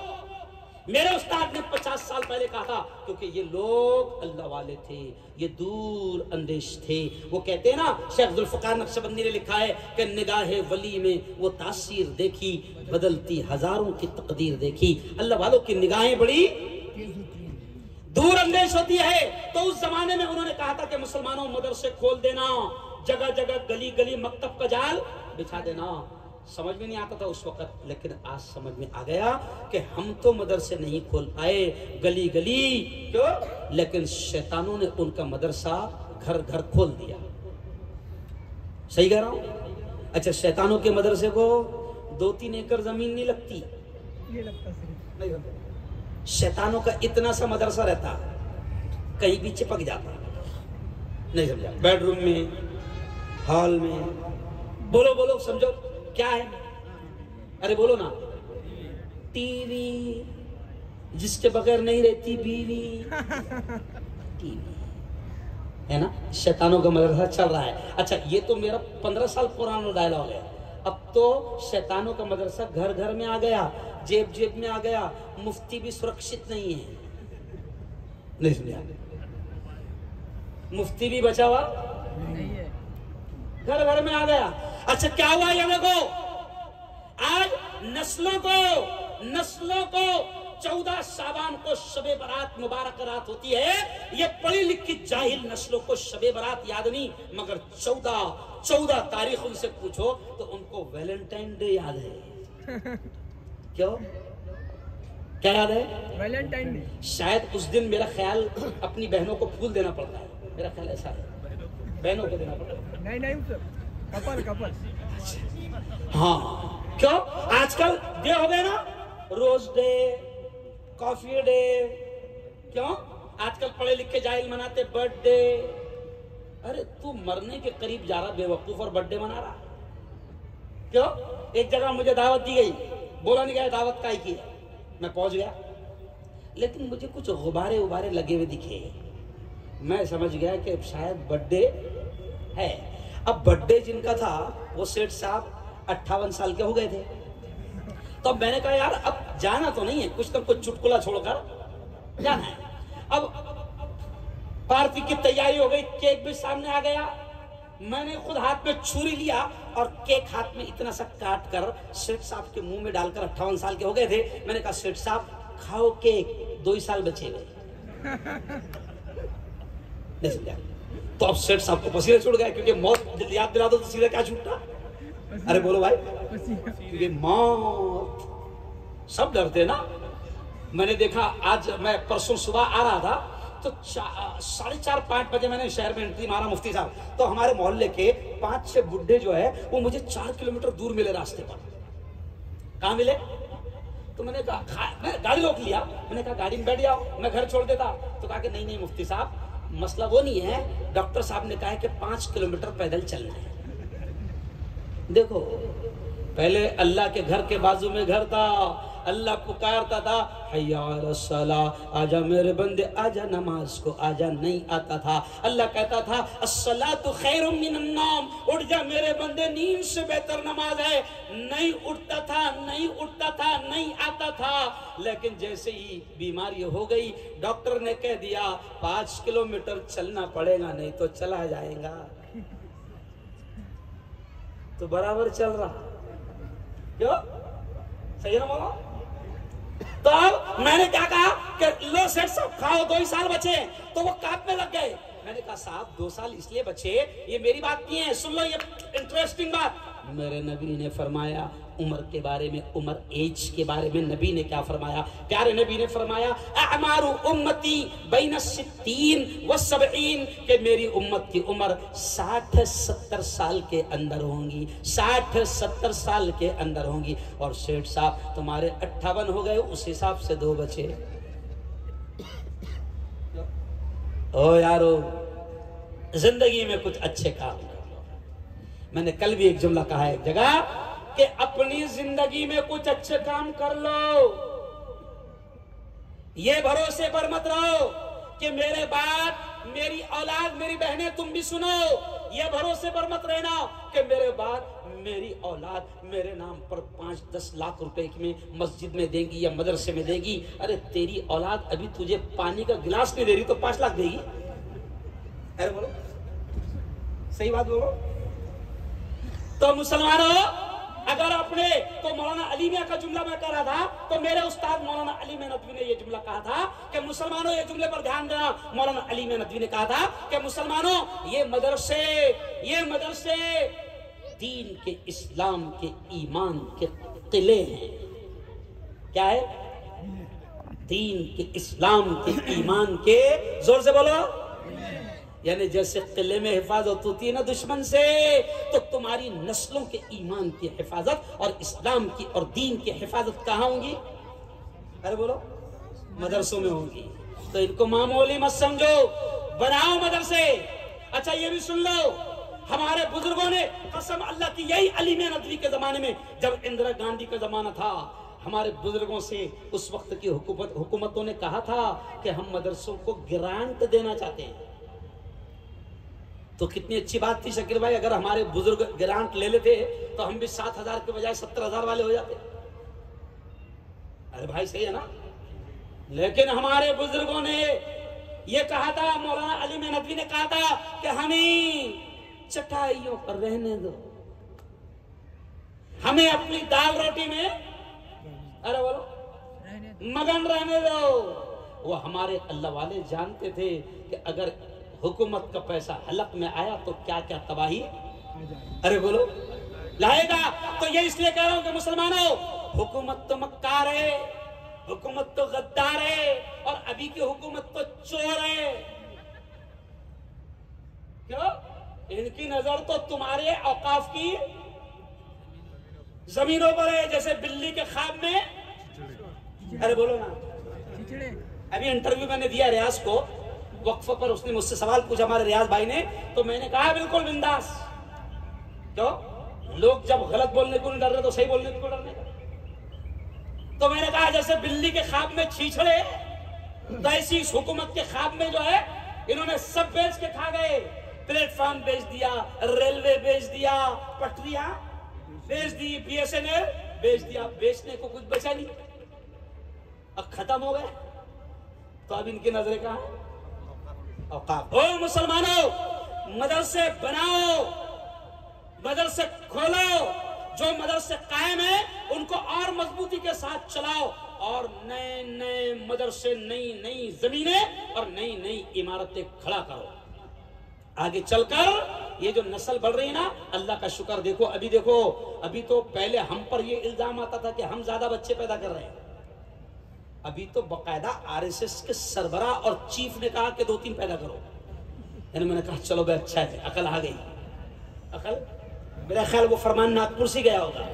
मेरे उस्ताद ने 50 साल पहले कहा था, क्योंकि ये लोग अल्लाह वाले थे, ये दूर अंदेश थे। वो कहते हैं ना, शेख जुल्फ़िकार नक्शबंदी ने लिखा है कि निगाहे वली में वो तासीर देखी, बदलती हजारों की तकदीर देखी। अल्लाह वालों की निगाहें बड़ी दूर अंदेश होती है। तो उस जमाने में उन्होंने कहा था कि मुसलमानों मदरसे खोल देना, जगह जगह गली गली मकतब का जाल बिछा देना। समझ में नहीं आता था उस वक्त, लेकिन आज समझ में आ गया कि हम तो मदरसे नहीं खोल पाए गली गली, क्यों? लेकिन शैतानों ने उनका मदरसा घर घर खोल दिया। सही कह रहा हूं? अच्छा, शैतानों के मदरसे को 2-3 एकड़ जमीन नहीं लगती, ये लगता नहीं लगता। शैतानों का इतना सा मदरसा रहता, कहीं भी चिपक जाता। नहीं समझा? बेडरूम में, हॉल में, बोलो बोलो, समझो क्या है? अरे बोलो ना। टीवी, जिसके बगैर नहीं रहती बीवी, टीवी है ना। शैतानों का मदरसा चल रहा है। अच्छा, ये तो मेरा 15 साल पुराना डायलॉग है। अब तो शैतानों का मदरसा घर घर में आ गया, जेब जेब में आ गया। मुफ्ती भी सुरक्षित नहीं है। नहीं समझा? मुफ्ती भी बचा हुआ नहीं है, घर घर में आ गया। अच्छा, क्या हुआ ये देखो, आज नस्लों को 14 शाबान को शबे बरात मुबारक रात होती है। ये पढ़ी लिखी जाहिल नस्लों को शबे बरात याद नहीं, मगर 14 तारीख उनसे पूछो तो उनको वैलेंटाइन डे याद है। क्यों? क्या याद है? Valentine day. शायद उस दिन मेरा ख्याल अपनी बहनों को फूल देना पड़ता है, मेरा ख्याल ऐसा है, बहनों को देना पड़ता है। नहीं सर, कपल। हाँ, क्यों? आजकल डे हो गए ना, रोज डे, कॉफी डे। क्यों? आजकल पढ़े लिखे जाहिल मनाते बर्थडे। अरे तू मरने के करीब जा रहा बेवकूफ और बर्थडे मना रहा। क्यों? एक जगह मुझे दावत दी गई, बोला नहीं गया दावत का ही की है। मैं पहुंच गया, लेकिन मुझे कुछ गुब्बारे उबारे लगे हुए दिखे। मैं समझ गया कि शायद बर्थडे है। अब बर्थडे जिनका था वो सेठ साहब 58 साल के हो गए थे। तो अब मैंने कहा यार अब जाना तो नहीं है, कुछ तो कुछ चुटकुला छोड़कर जाना है। अब पार्टी की तैयारी हो गई, केक भी सामने आ गया। मैंने खुद हाथ में छुरी लिया और केक हाथ में इतना सा काट कर सेठ साहब के मुंह में डालकर, 58 साल के हो गए थे, मैंने कहा सेठ साहब खाओ केक, 2 ही साल बचे हुए। नहीं समझा? तो अब सेठ साहब को पसीने छूट गया, क्योंकि मौत याद दिला दो तो सीधे क्या छूटता। अरे बोलो भाई, क्योंकि मौत सब डरते ना। मैंने देखा, आज मैं परसों सुबह आ रहा था तो 4:30-5 बजे मैंने शहर में एंट्री मारा मुफ्ती साहब, तो हमारे मोहल्ले के 5-6 बुढ़े जो है वो मुझे 4 किलोमीटर दूर मिले रास्ते पर। कहाँ मिले? तो मैंने कहा, मैं गाड़ी रोक लिया, मैंने कहा गाड़ी में बैठ जाओ, मैं घर छोड़ देता। तो कहा कि नहीं मुफ्ती साहब, मसला वो नहीं है, डॉक्टर साहब ने कहा है कि 5 किलोमीटर पैदल चलना है। देखो, पहले अल्लाह के घर के बाजू में घर था, अल्लाह पुकारता था हय्या अलस सलाह, आजा मेरे बंदे आजा नमाज को आजा, नहीं आता था। अल्लाह कहता था अस्सलातु खैरुम मिनन नौम, उठ जा मेरे बंदे, नींद से बेहतर नमाज है। नहीं उठता था, नहीं आता था। लेकिन जैसे ही बीमारी हो गई, डॉक्टर ने कह दिया 5 किलोमीटर चलना पड़ेगा, नहीं तो चला जाएगा। तो बराबर चल रहा, क्यों? सही है ना बोलो? तो अब मैंने क्या कहा कि लो सेठ साहब खाओ, 2 ही साल बचे। तो वो कांपने लग गए। मैंने कहा साहब 2 साल इसलिए बचे, ये मेरी बात नहीं है, सुन लो ये इंटरेस्टिंग बात। मेरे नबी ने फरमाया उम्र के बारे में, उम्र एज के बारे में नबी ने क्या फरमाया? प्यारे नबी ने फरमाया अमारु उम्मती बैन सित्तीन व सबईन, के मेरी उम्मत की उम्र 60-70 साल के अंदर होंगी, 60-70 साल के अंदर होंगी। और सेठ साहब तुम्हारे 58 हो गए, उस हिसाब से 2 बचे। ओ यारो, जिंदगी में कुछ अच्छे काम करो। मैंने कल भी एक जुमला कहा है एक जगह कि अपनी जिंदगी में कुछ अच्छे काम कर लो। ये भरोसे पर मत रहो कि मेरे बाद मेरी औलाद, मेरी बहनें तुम भी सुनो। ये भरोसे पर मत रहना कि मेरे बाद मेरी औलाद मेरे नाम पर 5-10 लाख रुपए में मस्जिद में देगी या मदरसे में देगी। अरे तेरी औलाद अभी तुझे पानी का गिलास नहीं दे रही तो 5 लाख देगी? अरे बोलो, सही बात बोलो। तो मुसलमानों, अगर अपने तो मौलाना अली मियां का जुमला मैं कह रहा था, तो मेरे उस्ताद मौलाना अली मियां नदवी ने ये जुमला कहा था कि मुसलमानों, ये जुमले पर ध्यान देना। मौलाना अली मियां नदवी ने कहा था कि मुसलमानों, ये मदरसे दीन के, इस्लाम के, ईमान के किले हैं। क्या है? दीन के, इस्लाम के, ईमान के, जोर से बोलो। यानी जैसे किले में हिफाजत होती है ना दुश्मन से, तो तुम्हारी नस्लों के ईमान की हिफाजत और इस्लाम की और दीन की हिफाजत कहाँ होंगी? अरे बोलो, मदरसों में होंगी। तो इनको मामूली मत समझो, बनाओ मदरसे। अच्छा ये भी सुन लो, हमारे बुजुर्गों ने कसम अल्लाह की, यही अली मियां नदवी के जमाने में, जब इंदिरा गांधी का जमाना था, हमारे बुजुर्गों से उस वक्त की हुकूमतों ने कहा था कि हम मदरसों को ग्रांट देना चाहते हैं। तो कितनी अच्छी बात थी शकीर भाई, अगर हमारे बुजुर्ग ग्रांट ले लेते तो हम भी 7,000 के बजाय 70,000 वाले हो जाते। अरे भाई सही है ना? लेकिन हमारे बुजुर्गों ने ये कहा था, मौलाना अली मियां नदवी ने कहा था कि हमें चटाइयों पर रहने दो, हमें अपनी दाल रोटी में, अरे बोलो, मगन रहने दो। वो हमारे अल्लाह वाले जानते थे कि अगर हुकूमत का पैसा हलक में आया तो क्या क्या तबाही, अरे बोलो, लाएगा। तो ये इसलिए कह रहा हूं कि मुसलमानों, हुकूमत तो मक्कार है, हुकूमत तो गद्दार है, और अभी की हुकूमत तो चोर है। क्यों? इनकी नजर तो तुम्हारे औकाफ की जमीनों पर है, जैसे बिल्ली के ख्वाब में, अरे बोलो ना। अभी इंटरव्यू मैंने दिया रियाज को, वक्फ पर उसने मुझसे सवाल पूछा हमारे रियाज भाई ने, तो मैंने कहा बिल्कुल बिंदास। क्यों? लोग जब गलत बोलने को नहीं डर रहे तो सही बोलने को डरने का। तो मैंने कहा जैसे बिल्ली के ख्वाब में छीछड़े, तो ऐसी इस हुकूमत के ख्वाब में जो है इन्होंने सब बेच के खा गए। प्लेटफॉर्म बेच दिया, रेलवे बेच दिया, पटरियां बेच दी, BSNL बेच दिया, बेचने को कुछ बचा नहीं, अब खत्म हो गए। तो अब इनकी नजरें कहां है? औकाफ। ओ मुसलमानों, मदरसे बनाओ, मदरसे खोलो, जो मदरसे कायम है उनको और मजबूती के साथ चलाओ, और नए नए मदरसे, नई नई जमीनें और नई नई इमारतें खड़ा करो। आगे चलकर ये जो नस्ल बढ़ रही है ना, अल्लाह का शुक्र, देखो अभी तो पहले हम पर ये इल्जाम आता था कि हम ज्यादा बच्चे पैदा कर रहे हैं। अभी तो बकायदा RSS के सरबरा और चीफ ने कहा कि 2-3 पैदा करो। यानी मैंने कहा चलो भाई अच्छा है, अकल आ गई। अकल, मेरा ख्याल वो फरमान नागपुर से गया होगा।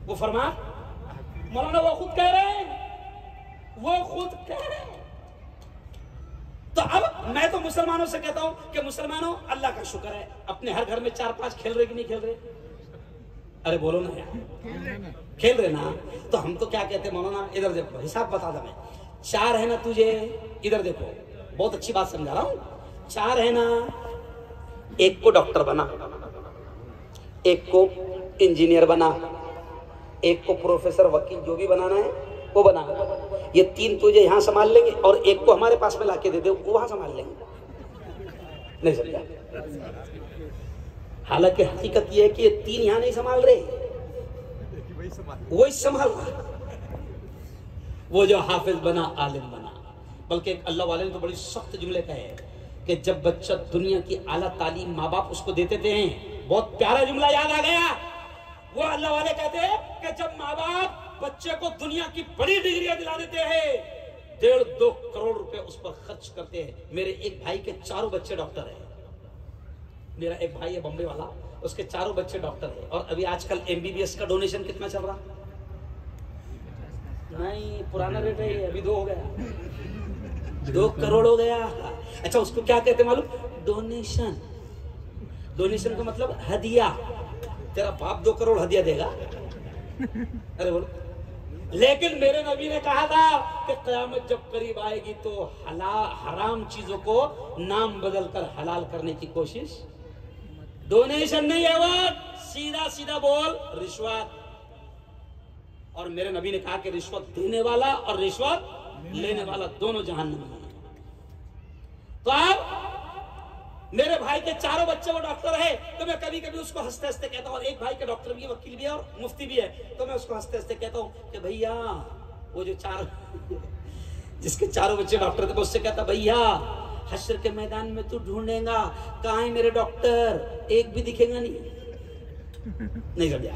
वो फरमान मौलाना वो खुद कह रहे हैं, वो खुद कह रहे हैं। तो अब मैं तो मुसलमानों से कहता हूं कि मुसलमानों, अल्लाह का शुक्र है, अपने हर घर में 4-5 खेल रहे कि नहीं खेल रहे? अरे बोलो ना यार, खेल रहे ना? तो हम तो क्या कहते हैं मौलाना, इधर देखो, हिसाब बता दो मैं, 4 है ना तुझे, इधर देखो, बहुत अच्छी बात समझा रहा हूं। 4 है ना, एक को डॉक्टर बना, एक को इंजीनियर बना, एक को प्रोफेसर, वकील, जो भी बनाना है वो बना। ये 3 तुझे यहाँ संभाल लेंगे और एक को हमारे पास में लाके दे दे, वो वहां संभाल लेंगे। नहीं समझा? हालांकि हकीकत ये है कि ये 3 यहाँ नहीं संभाल रहे, वही संभाल रहा, वो जो हाफिज बना, आलिम बना। बल्कि एक अल्लाह वाले ने तो बड़ी सख्त जुमले कहे कि जब बच्चा दुनिया की आला तालीम माँ बाप उसको देते थे, बहुत प्यारा जुमला याद आ गया, वो अल्लाह वाले कहते हैं कि जब माँ बाप बच्चे को दुनिया की बड़ी डिग्रियां दिला देते हैं, 1.5-2 करोड़ रुपए उस पर खर्च करते हैं। मेरे एक भाई के 4 बच्चे डॉक्टर हैं। मेरा एक भाई है बॉम्बे वाला, उसके 4 बच्चे डॉक्टर हैं। और अभी आजकल MBBS का डोनेशन कितना चल रहा? नहीं, पुराना रेट है ये, अभी 2 हो गया, 2 करोड़ हो गया। अच्छा, उसको क्या कहते मालूम? डोनेशन। डोनेशन का मतलब हदिया। तेरा बाप 2 करोड़ हदिया देगा? अरे बोलो। लेकिन मेरे नबी ने कहा था कि क़यामत जब करीब आएगी तो हराम चीजों को नाम बदलकर हलाल करने की कोशिश। डोनेशन नहीं है वो, सीधा सीधा बोल रिश्वत। और मेरे नबी ने कहा कि रिश्वत देने वाला और रिश्वत लेने वाला दोनों जहन्नम में हैं। तो अब मेरे भाई के 4 बच्चे वो डॉक्टर है, तो मैं कभी कभी उसको हंसते हंसते कहता हूँ, एक भाई के डॉक्टर भी है, वकील भी है और मुफ्ती भी है, तो मैं उसको हंसते हंसते कहता हूँ कि भैया वो जो 4 जिसके 4 बच्चे डॉक्टर थे, उससे कहता, भैया हश्र के मैदान में तू ढूंढेगा कहाँ है मेरे डॉक्टर, एक भी दिखेगा नहीं समझा?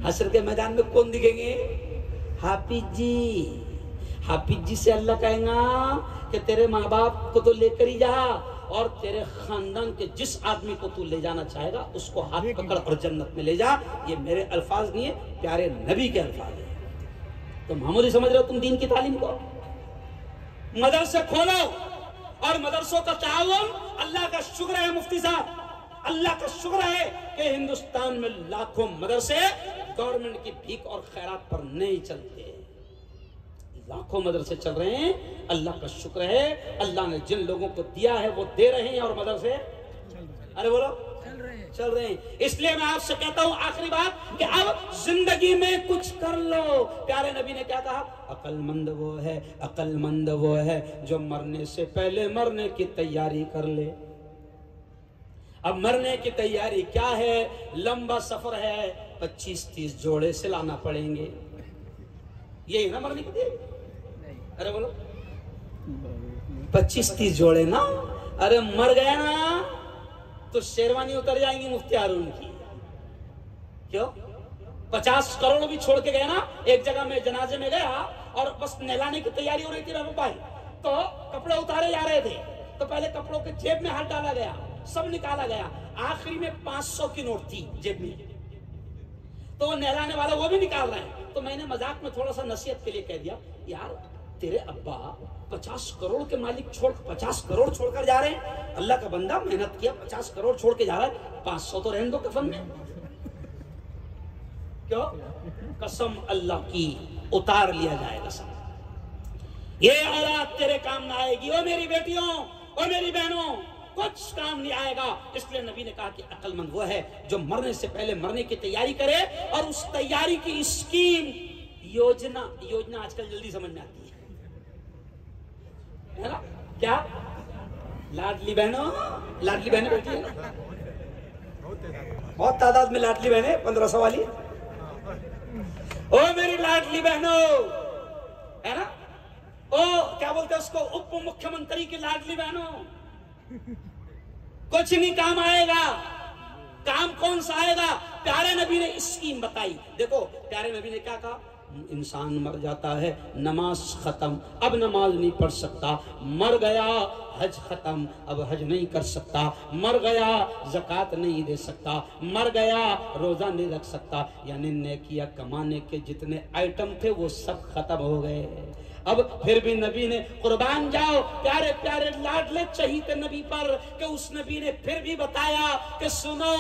हश्र के मैदान में कौन दिखेंगे? हाफिज जी से अल्लाह कहेगा कि तेरे माँ बाप को तो लेकर ही जा, और तेरे खानदान के जिस आदमी को तू ले जाना चाहेगा उसको हाथ पकड़ और जन्नत में ले जा। ये मेरे अल्फाज नहीं है, प्यारे नबी के अल्फाज है। तो मामूली समझ रहे हो तुम दीन की तालीम को? मदरसे खोलो और मदरसों का ताउन। अल्लाह का शुक्र है मुफ्ती साहब, अल्लाह का शुक्र है कि हिंदुस्तान में लाखों मदरसे गवर्नमेंट की भीख और खैरात पर नहीं चलते, लाखों मदरसे चल रहे हैं। अल्लाह का शुक्र है, अल्लाह ने जिन लोगों को दिया है वो दे रहे हैं और मदरसे अरे बोलो चल रहे हैं। इसलिए मैं आपसे कहता हूं आखिरी बात कि अब जिंदगी में कुछ कर लो। प्यारे नबी ने क्या कहा? अक्लमंद वो है जो मरने से पहले मरने की तैयारी कर ले। अब मरने की तैयारी क्या है? लंबा सफर है, 25-30 जोड़े से लाना पड़ेंगे, यही ना मरने की तैयारी? अरे बोलो 25-30 जोड़े ना। अरे मर गया ना तो शेरवानी उतर जाएंगी मुफ्ती हारून की। क्यों? 50 करोड़ भी छोड़ के गया ना। एक जगह में जनाजे में गया और बस नहलाने की तैयारी हो रही थी बाबू भाई, तो कपड़े उतारे जा रहे थे, तो पहले कपड़ों के जेब में हाथ डाला गया, सब निकाला गया, आखिरी में 500 की नोट थी जेब में, तो वो नहलाने वाला वो भी निकाल रहा है। तो मैंने मजाक में थोड़ा सा नसीहत के लिए कह दिया, यार तेरे अब्बा 50 करोड़ के मालिक 50 करोड़ छोड़कर जा रहे हैं, अल्लाह का बंदा मेहनत किया 50 करोड़ छोड़ के जा रहा है, 500 तो रहने दो कफन में। क्यों? कसम अल्लाह की उतार लिया जाएगा सब। ये औलाद तेरे काम ना आएगी। ओ मेरी बेटियों, ओ मेरी बहनों, कुछ काम नहीं आएगा। इसलिए नबी ने कहा कि अक्लमंद वो है जो मरने से पहले मरने की तैयारी करे, और उस तैयारी की स्कीम योजना आजकल जल्दी समझ में आती है ना? क्या लाडली बहनों बैठी है ना, बहुत तादाद में लाडली बहनें 1500 वाली। ओ मेरी लाडली बहनों, है ना? ओ क्या बोलते हैं उसको, उप मुख्यमंत्री की लाडली बहनों, कुछ नहीं काम आएगा। काम कौन सा आएगा? प्यारे नबी ने स्कीम बताई। देखो प्यारे नबी ने क्या कहा? इंसान मर जाता है, नमाज खत्म, अब नमाज नहीं पढ़ सकता, मर गया हज खत्म, अब हज नहीं कर सकता, मर गया ज़कात नहीं दे सकता, मर गया रोजा नहीं रख सकता, यानी नेकियां कमाने के जितने आइटम थे वो सब खत्म हो गए। अब फिर भी नबी ने, कुर्बान जाओ प्यारे प्यारे लाडले चहीते नबी पर, कि उस नबी ने फिर भी बताया कि सुनो,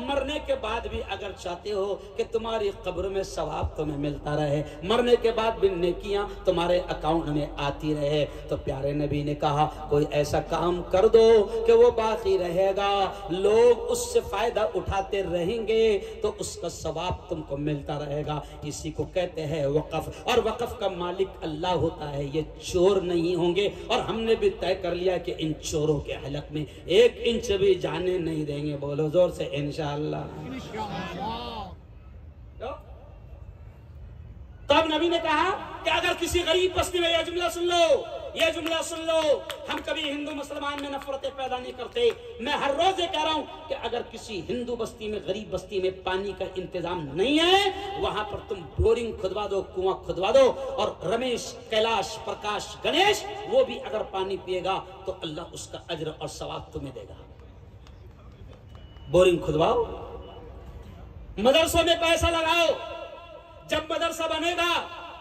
मरने के बाद भी अगर चाहते हो कि तुम्हारी कब्र में सवाब तुम्हें मिलता रहे, मरने के बाद भी नेकियां तुम्हारे अकाउंट में आती रहे, तो प्यारे नबी ने कहा कोई ऐसा काम कर दो कि वो बाकी रहेगा, लोग उससे फायदा उठाते रहेंगे, तो उसका सवाब तुमको मिलता रहेगा। इसी को कहते हैं वक़फ़, और वक़फ़ का मालिक अल्लाह होता है, ये चोर नहीं होंगे। और हमने भी तय कर लिया कि इन चोरों के हलक में 1 इंच भी जाने नहीं देंगे। बोलो जोर से इंशाअल्लाह। तब नबी ने कहा कि अगर किसी गरीब बस्ती में, यह जुमला सुन लो, ये जुमला सुन लो, हम कभी हिंदू मुसलमान में नफरतें पैदा नहीं करते। मैं हर रोज ये कह रहा हूं कि अगर किसी हिंदू बस्ती में, गरीब बस्ती में पानी का इंतजाम नहीं है, वहां पर तुम बोरिंग खुदवा दो, कुआं खुदवा दो, और रमेश, कैलाश, प्रकाश, गणेश वो भी अगर पानी पिएगा तो अल्लाह उसका अज्र और सवाब तुम्हें देगा। बोरिंग खुदवाओ, मदरसों में पैसा लगाओ। जब मदरसा बनेगा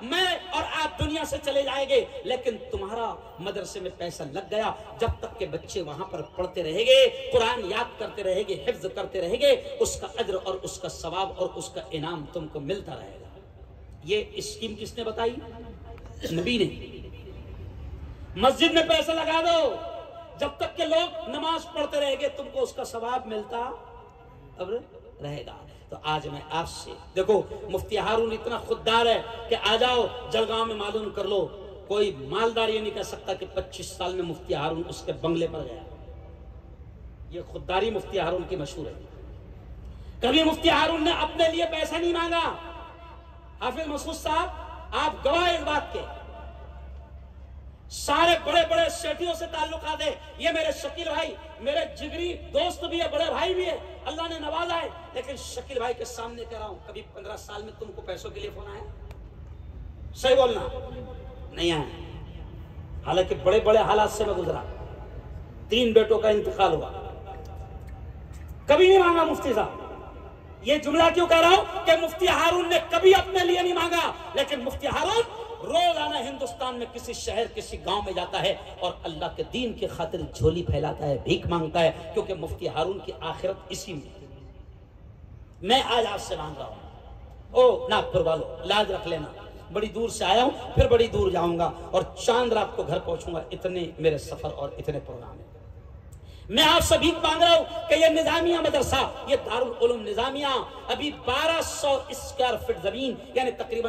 मैं और आप दुनिया से चले जाएंगे, लेकिन तुम्हारा मदरसे में पैसा लग गया, जब तक के बच्चे वहां पर पढ़ते रहेंगे, कुरान याद करते रहेंगे, हिफ्ज करते रहेंगे, उसका अज्र और उसका सवाब और उसका इनाम तुमको मिलता रहेगा। ये स्कीम किसने बताई? नबी ने। मस्जिद में पैसा लगा दो, जब तक के लोग नमाज पढ़ते रहेंगे तुमको उसका सवाब मिलता अब रहेगा। तो आज मैं आपसे, देखो मुफ्ती हारून इतना खुददार है कि आ जाओ जलगांव में मालूम कर लो, कोई मालदार ये नहीं कह सकता कि 25 साल में मुफ्ती हारून उसके बंगले पर गया। ये खुददारी मुफ्ती हारून की मशहूर है। कभी मुफ्ती हारून ने अपने लिए पैसा नहीं मांगा। हाफिज मसूद साहब आप गवाह इस बात के, सारे बड़े बड़े सेठियों से ताल्लुकात है। ये मेरे शकील भाई मेरे जिगरी दोस्त भी है, बड़े भाई भी है, अल्लाह ने नवाजा है। लेकिन शकील भाई के सामने कह रहा हूं, कभी 15 साल में तुमको पैसों के लिए फोन आया? सही बोलना, नहीं आया। हालांकि बड़े बड़े हालात से मैं गुजरा, 3 बेटों का इंतकाल हुआ, कभी नहीं मांगा मुफ्ती साहब। ये जुमला क्यों कह रहा हूं कि मुफ्ती हारून ने कभी अपने लिए नहीं मांगा, लेकिन मुफ्ती हारून रोजाना हिंदुस्तान में किसी शहर, किसी गांव में जाता है और अल्लाह के दीन की खातिर झोली फैलाता है, भीख मांगता है, क्योंकि मुफ्ती हारून की आखिरत इसी में। मैं आज आपसे मांग रहा हूं, ओ नागपुर वालों लाज रख लेना, बड़ी दूर से आया हूं, फिर बड़ी दूर जाऊंगा और चांद रात को घर पहुंचूंगा। इतने मेरे सफर और इतने प्रोग्राम है। मैं आपसे भीख मांग रहा हूं कि ये निजामिया मदरसा, ये दारुल उलूम निजामिया, अभी 1200 स्क्वायर फीट जमीन यानी तकरीबन